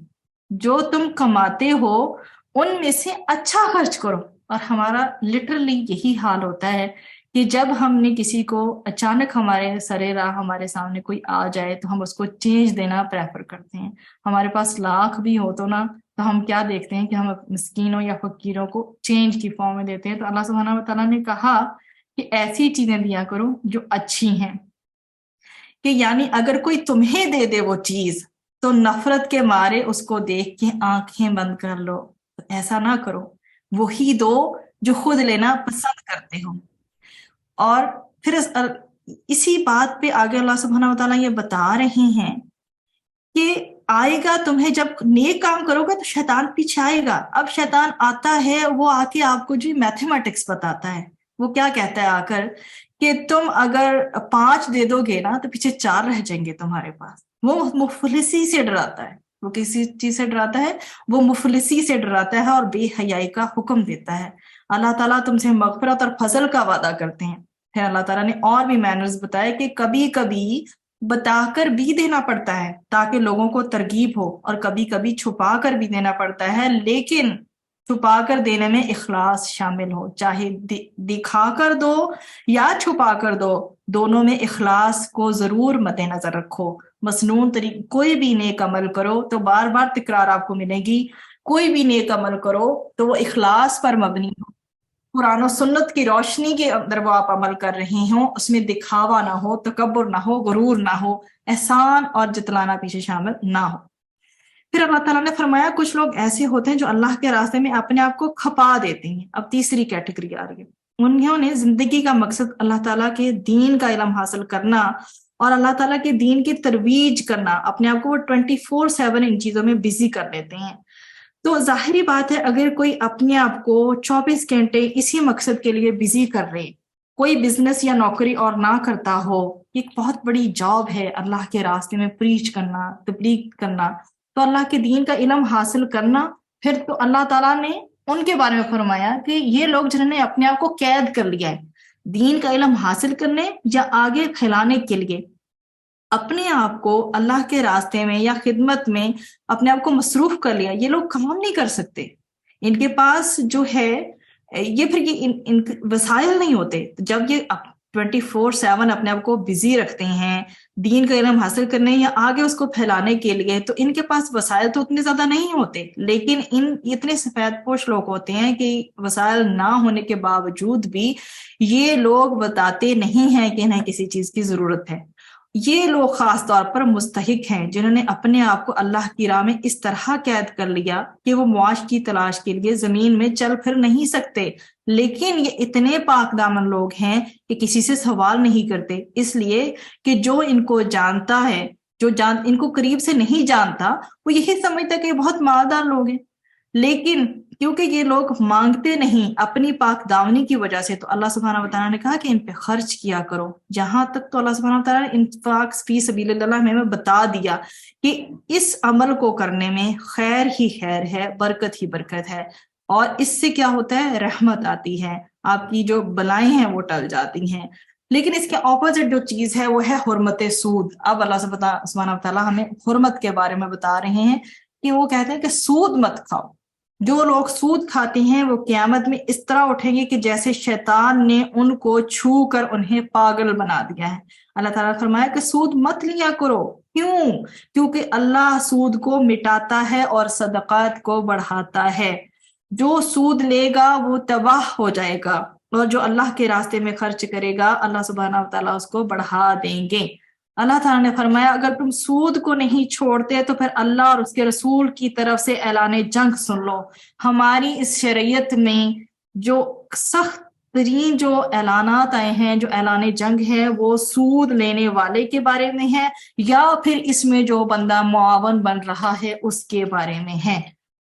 Speaker 1: جو تم کماتے ہو ان میں سے اچھا خرچ کرو۔ اور ہمارا لٹرلی یہی حال ہوتا ہے کہ جب ہم نے کسی کو اچانک ہمارے سرے راہ ہمارے سامنے کوئی آ جائے تو ہم اس کو چینج دینا پریفر کرتے ہیں۔ ہمارے پاس لاکھ بھی ہو تو تو ہم کیا دیکھتے ہیں کہ ہم مسکینوں یا فقیروں کو چینج کی فارم میں دیتے ہیں۔ تو اللہ سبحانہ و تعالیٰ نے کہا کہ ایسی چیزیں دیا کرو جو اچھی ہیں، کہ یعنی اگر کوئی تمہیں دے دے وہ چیز تو نفرت کے مارے اس کو دیکھ کے آنکھیں بند کر لو، ایسا نہ کرو، وہی دو جو خود لینا پسند کرتے ہو۔ اور پھر اسی بات پہ آگے اللہ سبحانہ و تعالیٰ یہ بتا رہے ہیں کہ آئے گا تمہیں، جب نیک کام کرو گے تو شیطان پیچھے آئے گا۔ اب شیطان آتا ہے، وہ آ کے آپ کو جو میتھمیٹکس بتاتا ہے، وہ کیا کہتا ہے آ کر کہ تم اگر 5 دے دو گے نا تو پیچھے 4 رہ جائیں گے تمہارے پاس۔ وہ مفلسی سے ڈراتا ہے۔ وہ کسی چیز سے ڈراتا ہے؟ وہ مفلسی سے ڈراتا ہے اور بے حیائی کا حکم دیتا ہے۔ اللہ تعالیٰ تم سے مغفرت اور فضل کا وعدہ کرتے ہیں۔ پھر اللہ تعالیٰ نے اور بھی مینرز بتائے کہ کبھی کبھی بتا کر بھی دینا پڑتا ہے تاکہ لوگوں کو ترغیب ہو، اور کبھی کبھی چھپا کر بھی دینا پڑتا ہے، لیکن چھپا کر دینے میں اخلاص شامل ہو، چاہے دکھا کر دو یا چھپا کر دو، دونوں میں اخلاص کو ضرور مد نظر رکھو۔ مسنون طریقے کوئی بھی نیک عمل کرو تو بار بار تکرار آپ کو ملے گی، کوئی بھی نیک عمل کرو تو وہ اخلاص پر مبنی ہو، قرآن و سنت کی روشنی کے اندر وہ آپ عمل کر رہے ہوں، اس میں دکھاوا نہ ہو، تکبر نہ ہو، غرور نہ ہو، احسان اور جتلانا پیچھے شامل نہ ہو۔ پھر اللہ تعالیٰ نے فرمایا کچھ لوگ ایسے ہوتے ہیں جو اللہ کے راستے میں اپنے آپ کو کھپا دیتے ہیں۔ اب تیسری کیٹیگری آ رہی ہے، انہوں نے زندگی کا مقصد اللہ تعالیٰ کے دین کا علم حاصل کرنا اور اللہ تعالیٰ کے دین کی ترویج کرنا، اپنے آپ کو وہ 24/7 ان چیزوں میں بزی کر لیتے ہیں۔ تو ظاہری بات ہے اگر کوئی اپنے آپ کو 24 گھنٹے اسی مقصد کے لیے بزی کر رہے، کوئی بزنس یا نوکری اور نہ کرتا ہو، ایک بہت بڑی جاب ہے اللہ کے راستے میں پریچ کرنا، تبلیغ کرنا، تو اللہ کے دین کا علم حاصل کرنا۔ پھر تو اللہ تعالیٰ نے ان کے بارے میں فرمایا کہ یہ لوگ جنہوں نے اپنے آپ کو قید کر لیا ہے دین کا علم حاصل کرنے یا آگے پھیلانے کے لیے، اپنے آپ کو اللہ کے راستے میں یا خدمت میں اپنے آپ کو مصروف کر لیا، یہ لوگ کام نہیں کر سکتے۔ ان کے پاس جو ہے یہ پھر ان وسائل نہیں ہوتے۔ جب یہ 24/7 اپنے آپ کو بزی رکھتے ہیں دین کا علم حاصل کرنے یا آگے اس کو پھیلانے کے لیے، تو ان کے پاس وسائل تو اتنے زیادہ نہیں ہوتے، لیکن اتنے سفید پوش لوگ ہوتے ہیں کہ وسائل نہ ہونے کے باوجود بھی یہ لوگ بتاتے نہیں ہیں کہ انہیں کسی چیز کی ضرورت ہے۔ یہ لوگ خاص طور پر مستحق ہیں جنہوں نے اپنے آپ کو اللہ کی راہ میں اس طرح قید کر لیا کہ وہ معاش کی تلاش کے لیے زمین میں چل پھر نہیں سکتے، لیکن یہ اتنے پاک دامن لوگ ہیں کہ کسی سے سوال نہیں کرتے، اس لیے کہ جو ان کو جانتا ہے، ان کو قریب سے نہیں جانتا، وہ یہی سمجھتا کہ یہ بہت مالدار لوگ ہیں، لیکن کیونکہ یہ لوگ مانگتے نہیں اپنی پاک دامنی کی وجہ سے، تو اللہ سبحانہ و تعالیٰ نے کہا کہ ان پہ خرچ کیا کرو۔ جہاں تک تو اللہ سبحانہ و تعالیٰ نے انفاق فی سبیل اللہ میں بتا دیا کہ اس عمل کو کرنے میں خیر ہی خیر ہے، برکت ہی برکت ہے، اور اس سے کیا ہوتا ہے؟ رحمت آتی ہے، آپ کی جو بلائیں ہیں وہ ٹل جاتی ہیں۔ لیکن اس کے اپوزٹ جو چیز ہے وہ ہے حرمت سود۔ اب اللہ سبحانہ و تعالیٰ ہمیں حرمت کے بارے میں بتا رہے ہیں کہ وہ کہتے ہیں کہ سود مت کھاؤ۔ جو لوگ سود کھاتے ہیں وہ قیامت میں اس طرح اٹھیں گے کہ جیسے شیطان نے ان کو چھو کر انہیں پاگل بنا دیا ہے۔ اللہ تعالیٰ نے فرمایا کہ سود مت لیا کرو، کیوں؟ کیونکہ اللہ سود کو مٹاتا ہے اور صدقات کو بڑھاتا ہے۔ جو سود لے گا وہ تباہ ہو جائے گا، اور جو اللہ کے راستے میں خرچ کرے گا اللہ سبحانہ و تعالیٰ اس کو بڑھا دیں گے۔ اللہ تعالیٰ نے فرمایا اگر تم سود کو نہیں چھوڑتے تو پھر اللہ اور اس کے رسول کی طرف سے اعلان جنگ سن لو۔ ہماری اس شریعت میں جو سخت ترین جو اعلانات آئے ہیں، جو اعلان جنگ ہے، وہ سود لینے والے کے بارے میں ہے، یا پھر اس میں جو بندہ معاون بن رہا ہے اس کے بارے میں ہے۔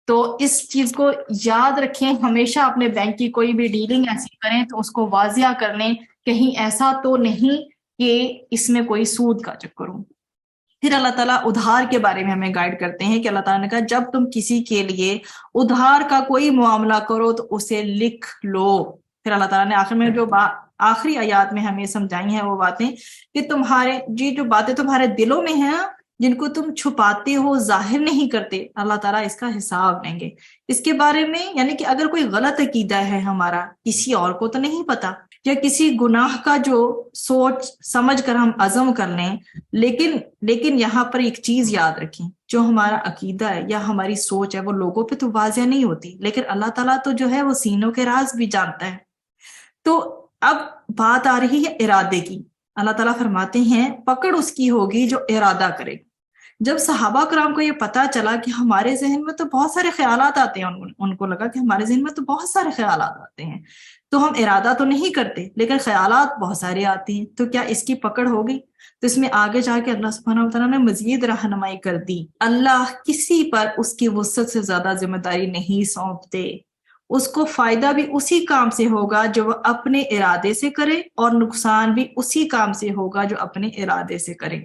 Speaker 1: تو اس چیز کو یاد رکھیں، ہمیشہ اپنے بینک کی کوئی بھی ڈیلنگ ایسی کریں تو اس کو واضح کر لیں، کہیں ایسا تو نہیں کہ اس میں کوئی سود کا چکر ہو۔ پھر اللہ تعالیٰ ادھار کے بارے میں ہمیں گائیڈ کرتے ہیں کہ اللہ تعالیٰ نے کہا جب تم کسی کے لیے ادھار کا کوئی معاملہ کرو تو اسے لکھ لو۔ پھر اللہ تعالیٰ نے آخر میں جو آخری آیات میں ہمیں سمجھائی ہیں وہ باتیں کہ تمہارے جو باتیں تمہارے دلوں میں ہیں جن کو تم چھپاتے ہو، ظاہر نہیں کرتے، اللہ تعالیٰ اس کا حساب لیں گے۔ اس کے بارے میں یعنی کہ اگر کوئی غلط عقیدہ ہے ہمارا، کسی اور کو تو نہیں پتا، یا کسی گناہ کا جو سوچ سمجھ کر ہم عزم کر لیں، لیکن یہاں پر ایک چیز یاد رکھیں، جو ہمارا عقیدہ ہے یا ہماری سوچ ہے وہ لوگوں پہ تو واضح نہیں ہوتی، لیکن اللہ تعالیٰ تو جو ہے وہ سینوں کے راز بھی جانتا ہے۔ تو اب بات آ رہی ہے ارادے کی۔ اللہ تعالیٰ فرماتے ہیں پکڑ اس کی ہوگی جو ارادہ کرے۔ جب صحابہ کرام کو یہ پتا چلا کہ ہمارے ذہن میں تو بہت سارے خیالات آتے ہیں، ان کو لگا کہ ہمارے ذہن میں تو بہت سارے خیالات آتے ہیں، تو ہم ارادہ تو نہیں کرتے لیکن خیالات بہت سارے آتے ہیں، تو کیا اس کی پکڑ ہوگی؟ تو اس میں آگے جا کے اللہ سبحانہ و تعالیٰ نے مزید رہنمائی کر دی۔ اللہ کسی پر اس کی وسعت سے زیادہ ذمہ داری نہیں سونپتے، اس کو فائدہ بھی اسی کام سے ہوگا جو وہ اپنے ارادے سے کرے، اور نقصان بھی اسی کام سے ہوگا جو اپنے ارادے سے کرے۔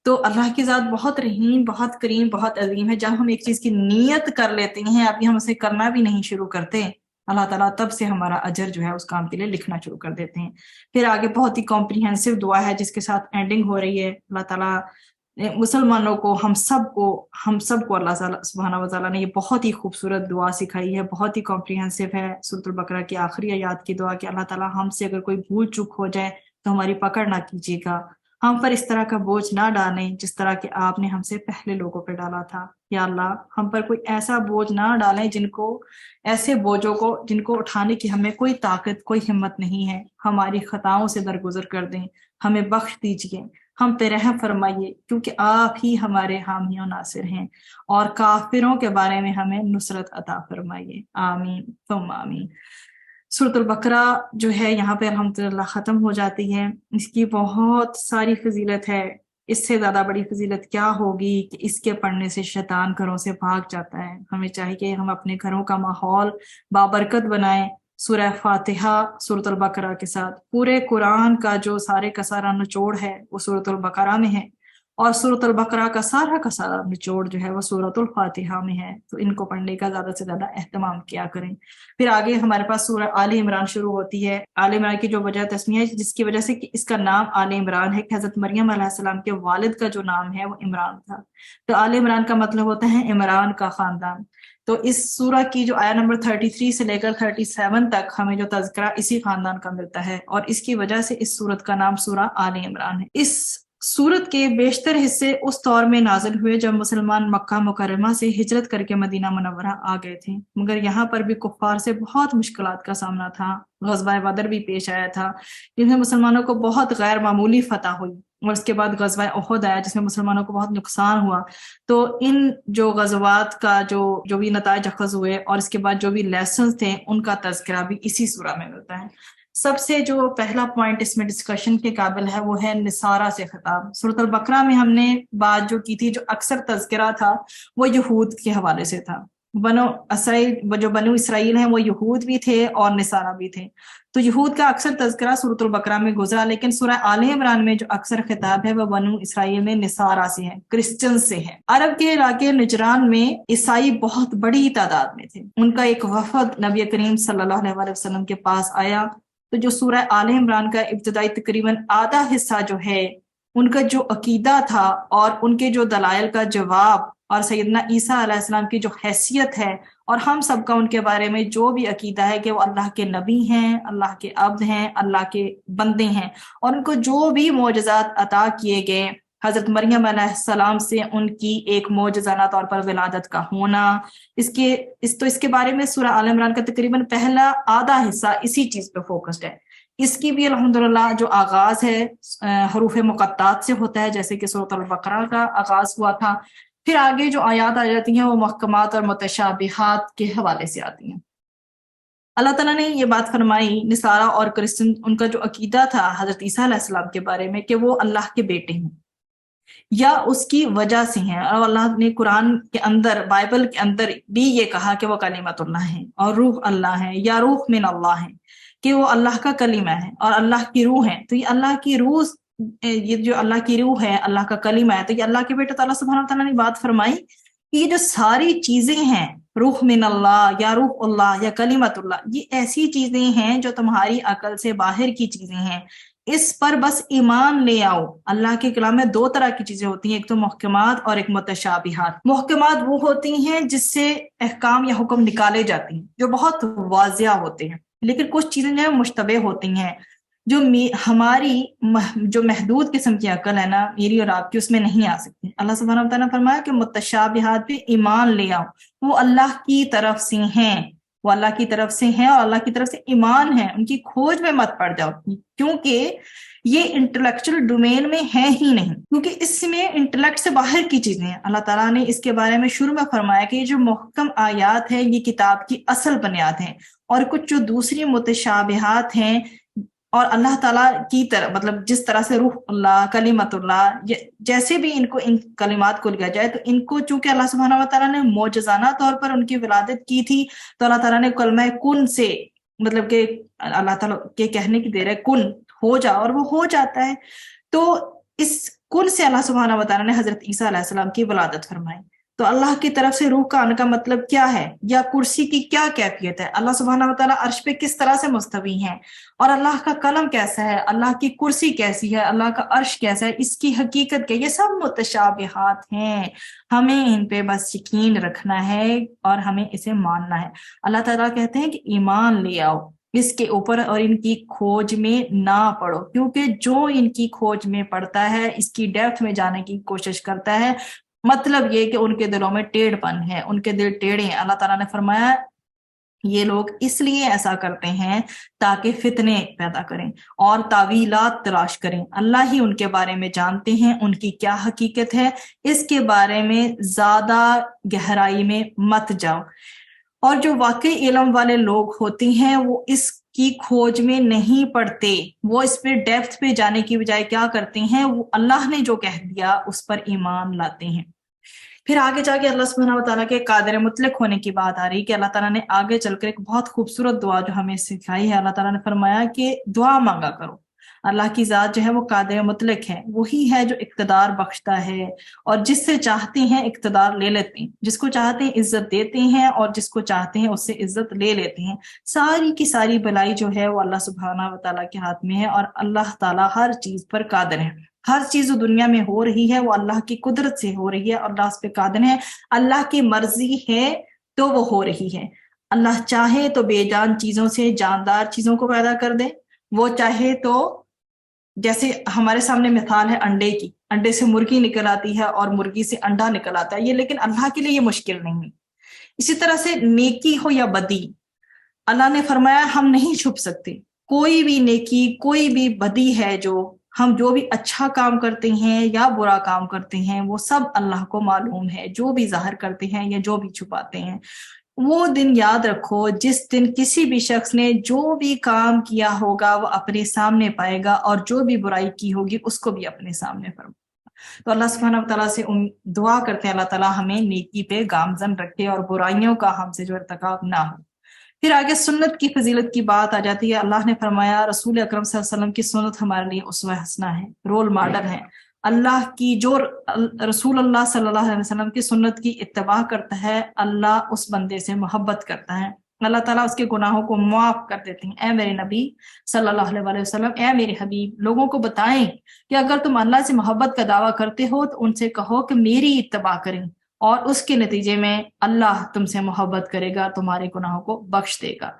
Speaker 1: تو اللہ کی ذات بہت رحیم، بہت کریم، بہت عظیم ہے۔ جب ہم ایک چیز کی نیت کر لیتے ہیں، ابھی ہم اسے کرنا بھی نہیں شروع کرتے، اللہ تعالیٰ تب سے ہمارا اجر جو ہے اس کام کے لیے لکھنا شروع کر دیتے ہیں۔ پھر آگے بہت ہی کمپریہنسو دعا ہے جس کے ساتھ اینڈنگ ہو رہی ہے۔ اللہ تعالیٰ مسلمانوں کو، ہم سب کو اللہ سبحانہ و تعالیٰ نے یہ بہت ہی خوبصورت دعا سکھائی ہے، بہت ہی کمپریہنسو ہے۔ سورۃ البقرہ کی آخری آیات کی دعا کہ اللہ تعالیٰ ہم سے اگر کوئی بھول چوک ہو جائے تو ہماری پکڑ نہ کیجیے گا، ہم پر اس طرح کا بوجھ نہ ڈالیں جس طرح کہ آپ نے ہم سے پہلے لوگوں پہ ڈالا تھا۔ یا اللہ ہم پر کوئی ایسا بوجھ نہ ڈالیں ایسے بوجھوں کو جن کو اٹھانے کی ہمیں کوئی طاقت، کوئی ہمت نہیں ہے۔ ہماری خطاؤں سے درگزر کر دیں، ہمیں بخش دیجئے، ہم پہ رحم فرمائیے، کیونکہ آپ ہی ہمارے حامی و ناصر ہیں، اور کافروں کے بارے میں ہمیں نصرت عطا فرمائیے، آمین ثم آمین۔ سورۃ البقرہ جو ہے یہاں پہ الحمدللہ ختم ہو جاتی ہے۔ اس کی بہت ساری فضیلت ہے، اس سے زیادہ بڑی فضیلت کیا ہوگی کہ اس کے پڑھنے سے شیطان گھروں سے بھاگ جاتا ہے۔ ہمیں چاہیے کہ ہم اپنے گھروں کا ماحول بابرکت بنائیں سورہ فاتحہ، سورۃ البقرہ کے ساتھ۔ پورے قرآن کا جو سارے کا سارا نچوڑ ہے وہ سورۃ البقرہ میں ہے، اور سورۃ البقرہ کا سارا نچوڑ جو ہے وہ سورۃ الفاتحہ میں ہے، تو ان کو پڑھنے کا زیادہ سے زیادہ اہتمام کیا کریں۔ پھر آگے ہمارے پاس سورہ آل عمران شروع ہوتی ہے۔ آل عمران کی جو وجہ تسمیہ ہے جس کی وجہ سے کہ اس کا نام آل عمران ہے، کہ حضرت مریم علیہ السلام کے والد کا جو نام ہے وہ عمران تھا، تو آل عمران کا مطلب ہوتا ہے عمران کا خاندان۔ تو اس سورہ کی جو آیت نمبر 33 سے لے کر 37 تک ہمیں جو تذکرہ اسی خاندان کا ملتا ہے، اور اس کی وجہ سے اس سورت کا نام سورہ آل عمران ہے۔ اس سورت کے بیشتر حصے اس دور میں نازل ہوئے جب مسلمان مکہ مکرمہ سے ہجرت کر کے مدینہ منورہ آ گئے تھے، مگر یہاں پر بھی کفار سے بہت مشکلات کا سامنا تھا۔ غزوہ بدر بھی پیش آیا تھا جن میں مسلمانوں کو بہت غیر معمولی فتح ہوئی، اور اس کے بعد غزوہ احد آیا جس میں مسلمانوں کو بہت نقصان ہوا۔ تو ان جو غزوات کا جو بھی نتائج اخذ ہوئے اور اس کے بعد جو بھی لیسنز تھے ان کا تذکرہ بھی اسی سورہ میں ملتا ہے۔ سب سے جو پہلا پوائنٹ اس میں ڈسکشن کے قابل ہے وہ ہے نصارہ سے خطاب۔ سورۃ البقرہ میں ہم نے بات جو کی تھی، جو اکثر تذکرہ تھا وہ یہود کے حوالے سے تھا۔ جو بنو اسرائیل ہیں وہ یہود بھی تھے اور نصارہ بھی تھے، تو یہود کا اکثر تذکرہ سورۃ البقرہ میں گزرا، لیکن سورہ آل عمران میں جو اکثر خطاب ہے وہ بنو اسرائیل میں نصارہ سے ہے، کرسچن سے ہے۔ عرب کے علاقے نجران میں عیسائی بہت بڑی تعداد میں تھے۔ ان کا ایک وفد نبی کریم صلی اللہ علیہ وسلم کے پاس آیا، تو جو سورہ آل عمران کا ابتدائی تقریباً آدھا حصہ جو ہے ان کا جو عقیدہ تھا اور ان کے جو دلائل کا جواب اور سیدنا عیسیٰ علیہ السلام کی جو حیثیت ہے اور ہم سب کا ان کے بارے میں جو بھی عقیدہ ہے کہ وہ اللہ کے نبی ہیں، اللہ کے عبد ہیں، اللہ کے بندے ہیں، اور ان کو جو بھی معجزات عطا کیے گئے، حضرت مریم علیہ السلام سے ان کی ایک معجزانہ طور پر ولادت کا ہونا، اس کے بارے میں سورہ آل عمران کا تقریباً پہلا آدھا حصہ اسی چیز پہ فوکسڈ ہے۔ اس کی بھی الحمدللہ جو آغاز ہے حروف مقطعات سے ہوتا ہے، جیسے کہ سورۃ البقرہ کا آغاز ہوا تھا، پھر آگے جو آیات آ جاتی ہیں وہ محکمات اور متشابہات کے حوالے سے آتی ہیں۔ اللہ تعالیٰ نے یہ بات فرمائی نصارہ اور کرسچن، ان کا جو عقیدہ تھا حضرت عیسیٰ علیہ السلام کے بارے میں کہ وہ اللہ کے بیٹے ہیں یا اس کی وجہ سے ہیں، اور اللہ نے قرآن کے اندر، بائبل کے اندر بھی یہ کہا کہ وہ کلمت اللہ ہیں اور روح اللہ ہے یا روح من اللہ ہے، کہ وہ اللہ کا کلمہ ہے اور اللہ کی روح ہے۔ تو یہ اللہ کی روح، یہ جو اللہ کی روح ہے، اللہ کا کلمہ ہے، تو یہ اللہ کے بیٹے تو اللہ سبحانہ وتعالیٰ نے بات فرمائی کہ یہ جو ساری چیزیں ہیں، روح من اللہ یا روح اللہ یا کلمت اللہ، یہ ایسی چیزیں ہیں جو تمہاری عقل سے باہر کی چیزیں ہیں، اس پر بس ایمان لے آؤ۔ اللہ کے کلام میں دو طرح کی چیزیں ہوتی ہیں، ایک تو محکمات اور ایک متشابہات۔ محکمات وہ ہوتی ہیں جس سے احکام یا حکم نکالے جاتے ہیں، جو بہت واضح ہوتے ہیں، لیکن کچھ چیزیں جو ہیں مشتبہ ہوتی ہیں، جو ہماری جو محدود قسم کی عقل ہے نا، میری اور آپ کی، اس میں نہیں آ سکتی۔ اللہ سبحانہ و تعالیٰ نے فرمایا کہ متشابہات پہ ایمان لے آؤ، وہ اللہ کی طرف سے ہیں، وہ اللہ کی طرف سے ہیں اور اللہ کی طرف سے ایمان ہے، ان کی کھوج میں مت پڑ جاؤ، کیونکہ یہ انٹلیکچوئل ڈومین میں ہے ہی نہیں، کیونکہ اس میں انٹلیکٹ سے باہر کی چیزیں ہیں۔ اللہ تعالیٰ نے اس کے بارے میں شروع میں فرمایا کہ یہ جو محکم آیات ہیں یہ کتاب کی اصل بنیاد ہیں، اور کچھ جو دوسری متشابہات ہیں اور اللہ تعالیٰ کی طرح، مطلب جس طرح سے روح اللہ، کلمت اللہ، جیسے بھی ان کلمات کو لیا جائے، تو ان کو چونکہ اللہ سبحانہ و تعالیٰ نے معجزانہ طور پر ان کی ولادت کی تھی، تو اللہ تعالیٰ نے کلمہ کن سے، مطلب کہ اللہ تعالیٰ کے کہنے کی دیر ہے کن ہو جا، اور وہ ہو جاتا ہے۔ تو اس کن سے اللہ سبحانہ و تعالیٰ نے حضرت عیسیٰ علیہ السلام کی ولادت فرمائی۔ تو اللہ کی طرف سے روح کا آنے کا مطلب کیا ہے، یا کرسی کی کیا کیفیت ہے، اللہ سبحانہ و تعالیٰ عرش پہ کس طرح سے مستوی ہیں، اور اللہ کا قلم کیسا ہے، اللہ کی کرسی کیسی ہے، اللہ کا عرش کیسا ہے، اس کی حقیقت کیا، یہ سب متشابہات ہیں، ہمیں ان پہ بس یقین رکھنا ہے اور ہمیں اسے ماننا ہے۔ اللہ تعالیٰ کہتے ہیں کہ ایمان لے آؤ اس کے اوپر اور ان کی کھوج میں نہ پڑو، کیونکہ جو ان کی کھوج میں پڑتا ہے، اس کی ڈیپتھ میں جانے کی کوشش کرتا ہے، مطلب یہ کہ ان کے دلوں میں ٹیڑھ پن ہے، ان کے دل ٹیڑھے ہیں۔ اللہ تعالیٰ نے فرمایا یہ لوگ اس لیے ایسا کرتے ہیں تاکہ فتنے پیدا کریں اور تعویلات تلاش کریں، اللہ ہی ان کے بارے میں جانتے ہیں ان کی کیا حقیقت ہے، اس کے بارے میں زیادہ گہرائی میں مت جاؤ۔ اور جو واقعی علم والے لوگ ہوتے ہیں وہ اس کی کھوج میں نہیں پڑتے، وہ اس پہ ڈیپتھ پہ جانے کی بجائے کیا کرتے ہیں، وہ اللہ نے جو کہہ دیا اس پر ایمان لاتے ہیں۔ پھر آگے جا کے اللہ سبحانہ و تعالیٰ کے قادر مطلق ہونے کی بات آ رہی کہ اللہ تعالیٰ نے آگے چل کر ایک بہت خوبصورت دعا جو ہمیں سکھائی ہے۔ اللہ تعالیٰ نے فرمایا کہ دعا مانگا کرو، اللہ کی ذات جو ہے وہ قادر مطلق ہے، وہی ہے جو اقتدار بخشتا ہے، اور جس سے چاہتے ہیں اقتدار لے لیتے ہیں، جس کو چاہتے ہیں عزت دیتے ہیں، اور جس کو چاہتے ہیں اس سے عزت لے لیتے ہیں۔ ساری کی ساری بلائی جو ہے وہ اللہ سبحانہ و تعالیٰ کے ہاتھ میں ہے، اور اللہ تعالیٰ ہر چیز پر قادر ہے۔ ہر چیز جو دنیا میں ہو رہی ہے وہ اللہ کی قدرت سے ہو رہی ہے، اور اللہ اس پہ قادر ہے، اللہ کی مرضی ہے تو وہ ہو رہی ہے۔ اللہ چاہے تو بے جان چیزوں سے جاندار چیزوں کو پیدا کر دے، وہ چاہے تو جیسے ہمارے سامنے مثال ہے انڈے کی، انڈے سے مرغی نکل آتی ہے اور مرغی سے انڈا نکل آتا ہے، یہ لیکن اللہ کے لیے یہ مشکل نہیں ہے۔ اسی طرح سے نیکی ہو یا بدی، اللہ نے فرمایا ہم نہیں چھپ سکتے، کوئی بھی نیکی کوئی بھی بدی ہے، ہم جو بھی اچھا کام کرتے ہیں یا برا کام کرتے ہیں وہ سب اللہ کو معلوم ہے، جو بھی ظاہر کرتے ہیں یا جو بھی چھپاتے ہیں۔ وہ دن یاد رکھو جس دن کسی بھی شخص نے جو بھی کام کیا ہوگا وہ اپنے سامنے پائے گا، اور جو بھی برائی کی ہوگی اس کو بھی اپنے سامنے فرمائے۔ تو اللہ سبحانہ و تعالیٰ سے دعا کرتے ہیں اللہ تعالیٰ ہمیں نیکی پہ گامزن رکھے اور برائیوں کا ہم سے جو ارتکاب نہ ہو۔ پھر آگے سنت کی فضیلت کی بات آ جاتی ہے۔ اللہ نے فرمایا رسول اکرم صلی اللہ علیہ وسلم کی سنت ہمارے لیے اسوہ حسنہ ہے، رول ماڈل ہے۔ اللہ کی جو رسول اللہ صلی اللہ علیہ وسلم کی سنت کی اتباع کرتا ہے، اللہ اس بندے سے محبت کرتا ہے، اللہ تعالیٰ اس کے گناہوں کو معاف کر دیتے ہیں۔ اے میرے نبی صلی اللہ علیہ وسلم، اے میرے حبیب، لوگوں کو بتائیں کہ اگر تم اللہ سے محبت کا دعویٰ کرتے ہو تو ان سے کہو کہ میری اتباع کریں اور اس کے نتیجے میں اللہ تم سے محبت کرے گا، تمہارے گناہوں کو بخش دے گا۔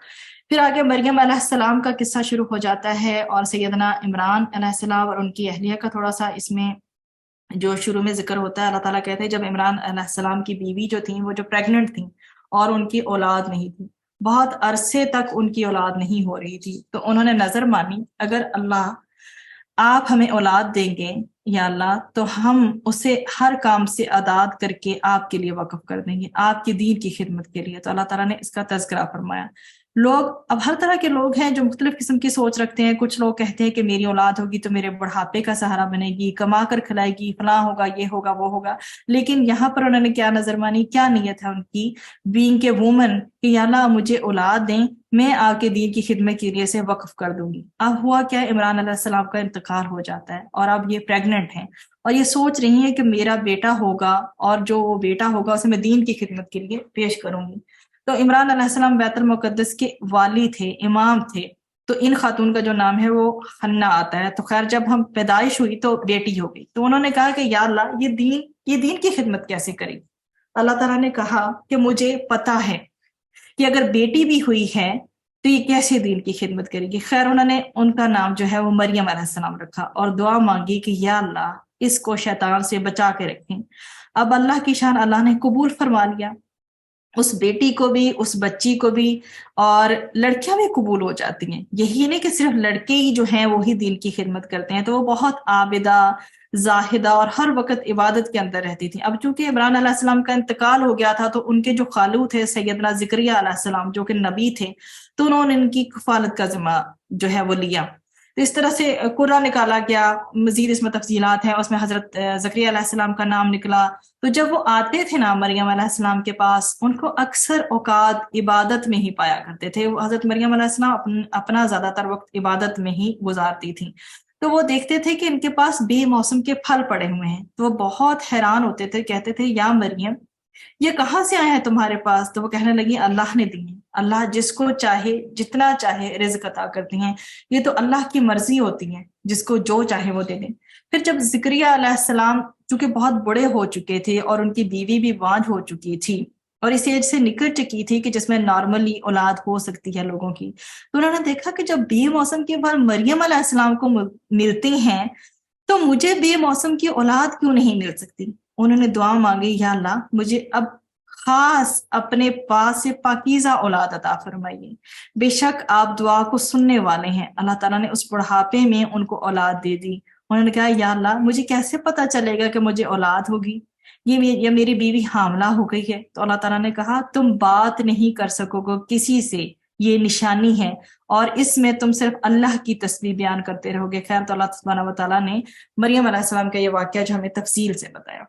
Speaker 1: پھر آگے مریم علیہ السلام کا قصہ شروع ہو جاتا ہے، اور سیدنا عمران علیہ السلام اور ان کی اہلیہ کا تھوڑا سا اس میں جو شروع میں ذکر ہوتا ہے۔ اللہ تعالیٰ کہتے ہیں جب عمران علیہ السلام کی بیوی جو تھیں وہ جو پریگننٹ تھیں اور ان کی اولاد نہیں تھی، بہت عرصے تک ان کی اولاد نہیں ہو رہی تھی، تو انہوں نے نظر مانی اگر اللہ آپ ہمیں اولاد دیں گے یا اللہ تو ہم اسے ہر کام سے آزاد کر کے آپ کے لیے وقف کر دیں گے، آپ کے دین کی خدمت کے لیے۔ تو اللہ تعالیٰ نے اس کا تذکرہ فرمایا۔ لوگ اب ہر طرح کے لوگ ہیں جو مختلف قسم کی سوچ رکھتے ہیں۔ کچھ لوگ کہتے ہیں کہ میری اولاد ہوگی تو میرے بڑھاپے کا سہارا بنے گی، کما کر کھلائے گی، فلاں ہوگا، یہ ہوگا، وہ ہوگا۔ لیکن یہاں پر انہوں نے کیا نظر مانی، کیا نیت ہے ان کی بینگ کے وومن کہ یا اللہ مجھے اولاد دیں، میں آپ کے دین کی خدمت کے لیے سے وقف کر دوں گی۔ اب ہوا کیا، عمران علیہ السلام کا انتقال ہو جاتا ہے اور اب یہ پریگننٹ ہیں اور یہ سوچ رہی ہیں کہ میرا بیٹا ہوگا اور جو وہ بیٹا ہوگا اسے میں دین کی خدمت کے لیے پیش کروں گی۔ تو عمران علیہ السلام بیت المقدس کے والی تھے، امام تھے، تو ان خاتون کا جو نام ہے وہ حنہ آتا ہے۔ تو خیر جب ہم پیدائش ہوئی تو بیٹی ہو گئی، تو انہوں نے کہا کہ یا اللہ یہ دین کی خدمت کیسے کرے گی؟ اللہ تعالیٰ نے کہا کہ مجھے پتا ہے کہ اگر بیٹی بھی ہوئی ہے تو یہ کیسے دین کی خدمت کرے گی۔ خیر انہوں نے ان کا نام جو ہے وہ مریم علیہ السلام رکھا اور دعا مانگی کہ یا اللہ اس کو شیطان سے بچا کے رکھیں۔ اب اللہ کی شان اللہ نے قبول فرما لیا، اس بیٹی کو بھی، اس بچی کو بھی، اور لڑکیاں بھی قبول ہو جاتی ہیں۔ یہی نہیں کہ صرف لڑکے ہی جو ہیں وہی دین کی خدمت کرتے ہیں، تو وہ بہت عابدہ، زاہدہ اور ہر وقت عبادت کے اندر رہتی تھیں۔ اب چونکہ عمران علیہ السلام کا انتقال ہو گیا تھا تو ان کے جو خالو تھے سیدنا زکریا علیہ السلام جو کہ نبی تھے، تو انہوں نے ان کی کفالت کا ذمہ جو ہے وہ لیا۔ تو اس طرح سے قرآن نکالا گیا، مزید اس میں تفصیلات ہیں، اس میں حضرت زکریا علیہ السلام کا نام نکلا۔ تو جب وہ آتے تھے نا مریم علیہ السلام کے پاس، ان کو اکثر اوقات عبادت میں ہی پایا کرتے تھے۔ حضرت مریم علیہ السلام اپنا زیادہ تر وقت عبادت میں ہی گزارتی تھیں۔ تو وہ دیکھتے تھے کہ ان کے پاس بے موسم کے پھل پڑے ہوئے ہیں، تو وہ بہت حیران ہوتے تھے، کہتے تھے یا مریم یہ کہاں سے آئے ہیں تمہارے پاس؟ تو وہ کہنے لگی اللہ نے دی ہیں، اللہ جس کو چاہے جتنا چاہے رزق عطا کرتی ہیں، یہ تو اللہ کی مرضی ہوتی ہے، جس کو جو چاہے وہ دے دیں۔ پھر جب زکریا علیہ السلام چونکہ بہت بڑے ہو چکے تھے اور ان کی بیوی بھی بانجھ ہو چکی تھی اور اس ایج سے نکل چکی تھی کہ جس میں نارملی اولاد ہو سکتی ہے لوگوں کی، تو انہوں نے دیکھا کہ جب بے موسم کے پھل مریم علیہ السلام کو ملتے ہیں تو مجھے بے موسم کی اولاد کیوں نہیں مل سکتی؟ انہوں نے دعا مانگی یا اللہ مجھے اب خاص اپنے پاس سے پاکیزہ اولاد عطا فرمائیے، بے شک آپ دعا کو سننے والے ہیں۔ اللہ تعالیٰ نے اس بڑھاپے میں ان کو اولاد دے دی۔ انہوں نے کہا یا اللہ مجھے کیسے پتا چلے گا کہ مجھے اولاد ہوگی، یہ میری بیوی حاملہ ہو گئی ہے؟ تو اللہ تعالیٰ نے کہا تم بات نہیں کر سکو گے کسی سے، یہ نشانی ہے، اور اس میں تم صرف اللہ کی تسبیح بیان کرتے رہو گے۔ خیر تو اللہ سبحانہ و تعالیٰ نے مریم علیہ السلام کا یہ واقعہ جو ہمیں تفصیل سے بتایا۔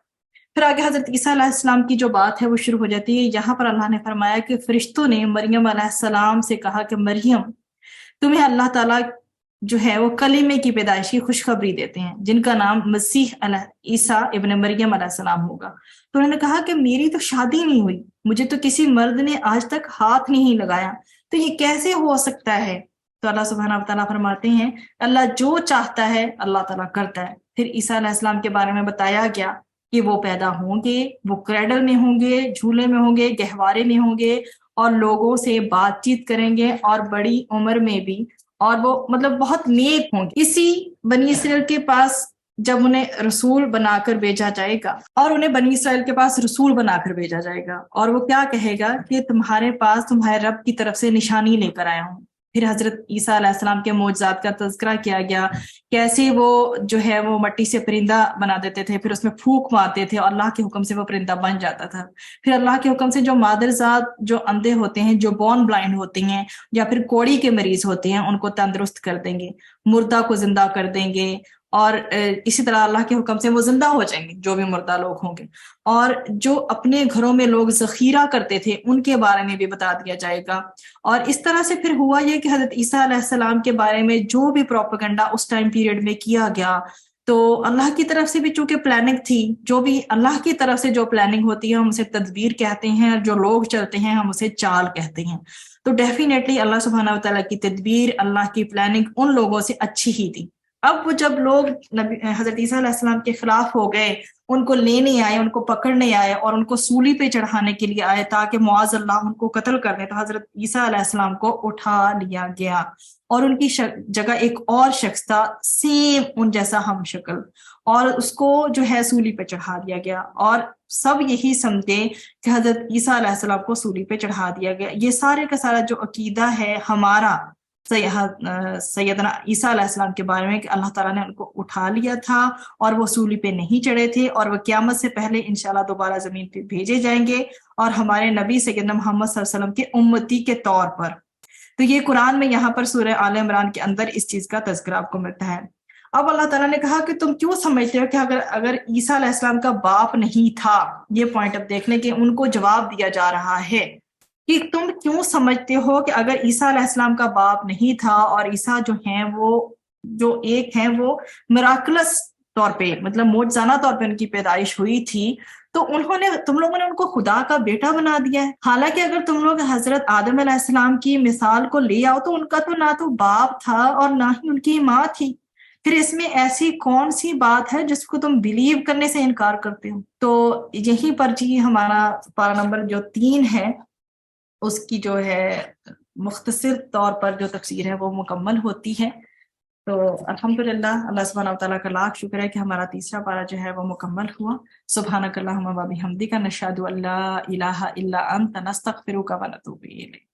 Speaker 1: پھر آگے حضرت عیسیٰ علیہ السلام کی جو بات ہے وہ شروع ہو جاتی ہے۔ یہاں پر اللہ نے فرمایا کہ فرشتوں نے مریم علیہ السلام سے کہا کہ مریم تمہیں اللہ تعالیٰ جو ہے وہ کلمے کی پیدائش کی خوشخبری دیتے ہیں جن کا نام مسیح عیسیٰ ابن مریم علیہ السلام ہوگا۔ تو انہوں نے کہا کہ میری تو شادی نہیں ہوئی، مجھے تو کسی مرد نے آج تک ہاتھ نہیں لگایا، تو یہ کیسے ہو سکتا ہے؟ تو اللہ سبحانہ تعالیٰ فرماتے ہیں اللہ جو چاہتا ہے اللہ تعالیٰ کرتا ہے۔ پھر عیسیٰ علیہ السلام کے بارے میں بتایا گیا کہ وہ پیدا ہوں گے، وہ کریڈل میں ہوں گے، جھولے میں ہوں گے، گہوارے میں ہوں گے، اور لوگوں سے بات چیت کریں گے، اور بڑی عمر میں بھی، اور وہ مطلب بہت نیک ہوں گے۔ اسی بنی اسرائیل کے پاس جب انہیں رسول بنا کر بھیجا جائے گا، اور انہیں بنی اسرائیل کے پاس رسول بنا کر بھیجا جائے گا، اور وہ کیا کہے گا کہ تمہارے پاس تمہارے رب کی طرف سے نشانی لے کر آیا ہوں۔ پھر حضرت عیسیٰ علیہ السلام کے معجزات کا تذکرہ کیا گیا، کیسے وہ جو ہے وہ مٹی سے پرندہ بنا دیتے تھے، پھر اس میں پھونک مارتے تھے اور اللہ کے حکم سے وہ پرندہ بن جاتا تھا۔ پھر اللہ کے حکم سے جو مادرزاد جو اندھے ہوتے ہیں، جو بورن بلائنڈ ہوتے ہیں، یا پھر کوڑی کے مریض ہوتے ہیں، ان کو تندرست کر دیں گے، مردہ کو زندہ کر دیں گے، اور اسی طرح اللہ کے حکم سے وہ زندہ ہو جائیں گے جو بھی مردہ لوگ ہوں گے۔ اور جو اپنے گھروں میں لوگ ذخیرہ کرتے تھے ان کے بارے میں بھی بتا دیا جائے گا۔ اور اس طرح سے پھر ہوا یہ کہ حضرت عیسیٰ علیہ السلام کے بارے میں جو بھی پروپیگنڈا اس ٹائم پیریڈ میں کیا گیا، تو اللہ کی طرف سے بھی چونکہ پلاننگ تھی، جو بھی اللہ کی طرف سے جو پلاننگ ہوتی ہے ہم اسے تدبیر کہتے ہیں، اور جو لوگ چلتے ہیں ہم اسے چال کہتے ہیں۔ تو ڈیفینیٹلی اللہ سبحانہ و تعالیٰ کی تدبیر، اللہ کی پلاننگ ان لوگوں سے اچھی ہی تھی۔ اب وہ جب لوگ حضرت عیسیٰ علیہ السلام کے خلاف ہو گئے ان کو لینے آئے، ان کو پکڑنے آئے اور ان کو سولی پہ چڑھانے کے لیے آئے تاکہ معاذ اللہ ان کو قتل کر دیں، تو حضرت عیسیٰ علیہ السلام کو اٹھا لیا گیا اور ان کی جگہ ایک اور شخص تھا سیم ان جیسا ہم شکل، اور اس کو جو ہے سولی پہ چڑھا دیا گیا، اور سب یہی سمجھے کہ حضرت عیسیٰ علیہ السلام کو سولی پہ چڑھا دیا گیا۔ یہ سارے کا سارا جو عقیدہ ہے ہمارا سیدنا عیسیٰ علیہ السلام کے بارے میں کہ اللہ تعالیٰ نے ان کو اٹھا لیا تھا اور وہ سولی پہ نہیں چڑھے تھے، اور وہ قیامت سے پہلے انشاءاللہ دوبارہ زمین پہ بھیجے جائیں گے اور ہمارے نبی سیدنا محمد صلی اللہ علیہ وسلم کے امتی کے طور پر۔ تو یہ قرآن میں یہاں پر سورہ آل عمران کے اندر اس چیز کا تذکرہ آپ کو ملتا ہے۔ اب اللہ تعالیٰ نے کہا کہ تم کیوں سمجھتے ہو کہ اگر عیسیٰ علیہ السلام کا باپ نہیں تھا، یہ پوائنٹ اب دیکھ لیں کہ ان کو جواب دیا جا رہا ہے کہ تم کیوں سمجھتے ہو کہ اگر عیسیٰ علیہ السلام کا باپ نہیں تھا اور عیسیٰ جو ہیں وہ جو ایک ہیں وہ میراکلس طور پہ مطلب معجزانہ طور پہ ان کی پیدائش ہوئی تھی، تو تم لوگوں نے ان کو خدا کا بیٹا بنا دیا ہے۔ حالانکہ اگر تم لوگ حضرت آدم علیہ السلام کی مثال کو لے آؤ تو ان کا تو نہ تو باپ تھا اور نہ ہی ان کی ماں تھی، پھر اس میں ایسی کون سی بات ہے جس کو تم بلیو کرنے سے انکار کرتے ہو؟ تو یہیں پر جی ہمارا پارہ نمبر جو 3 ہے اس کی جو ہے مختصر طور پر جو تفسیر ہے وہ مکمل ہوتی ہے۔ تو الحمدللہ اللہ سبحانہ وتعالیٰ کا لاکھ شکر ہے کہ ہمارا تیسرا پارہ جو ہے وہ مکمل ہوا۔ سبحانک اللہم و بحمدک نشہد ان لا الہ الا انت نستغفرک و نتوب الیک۔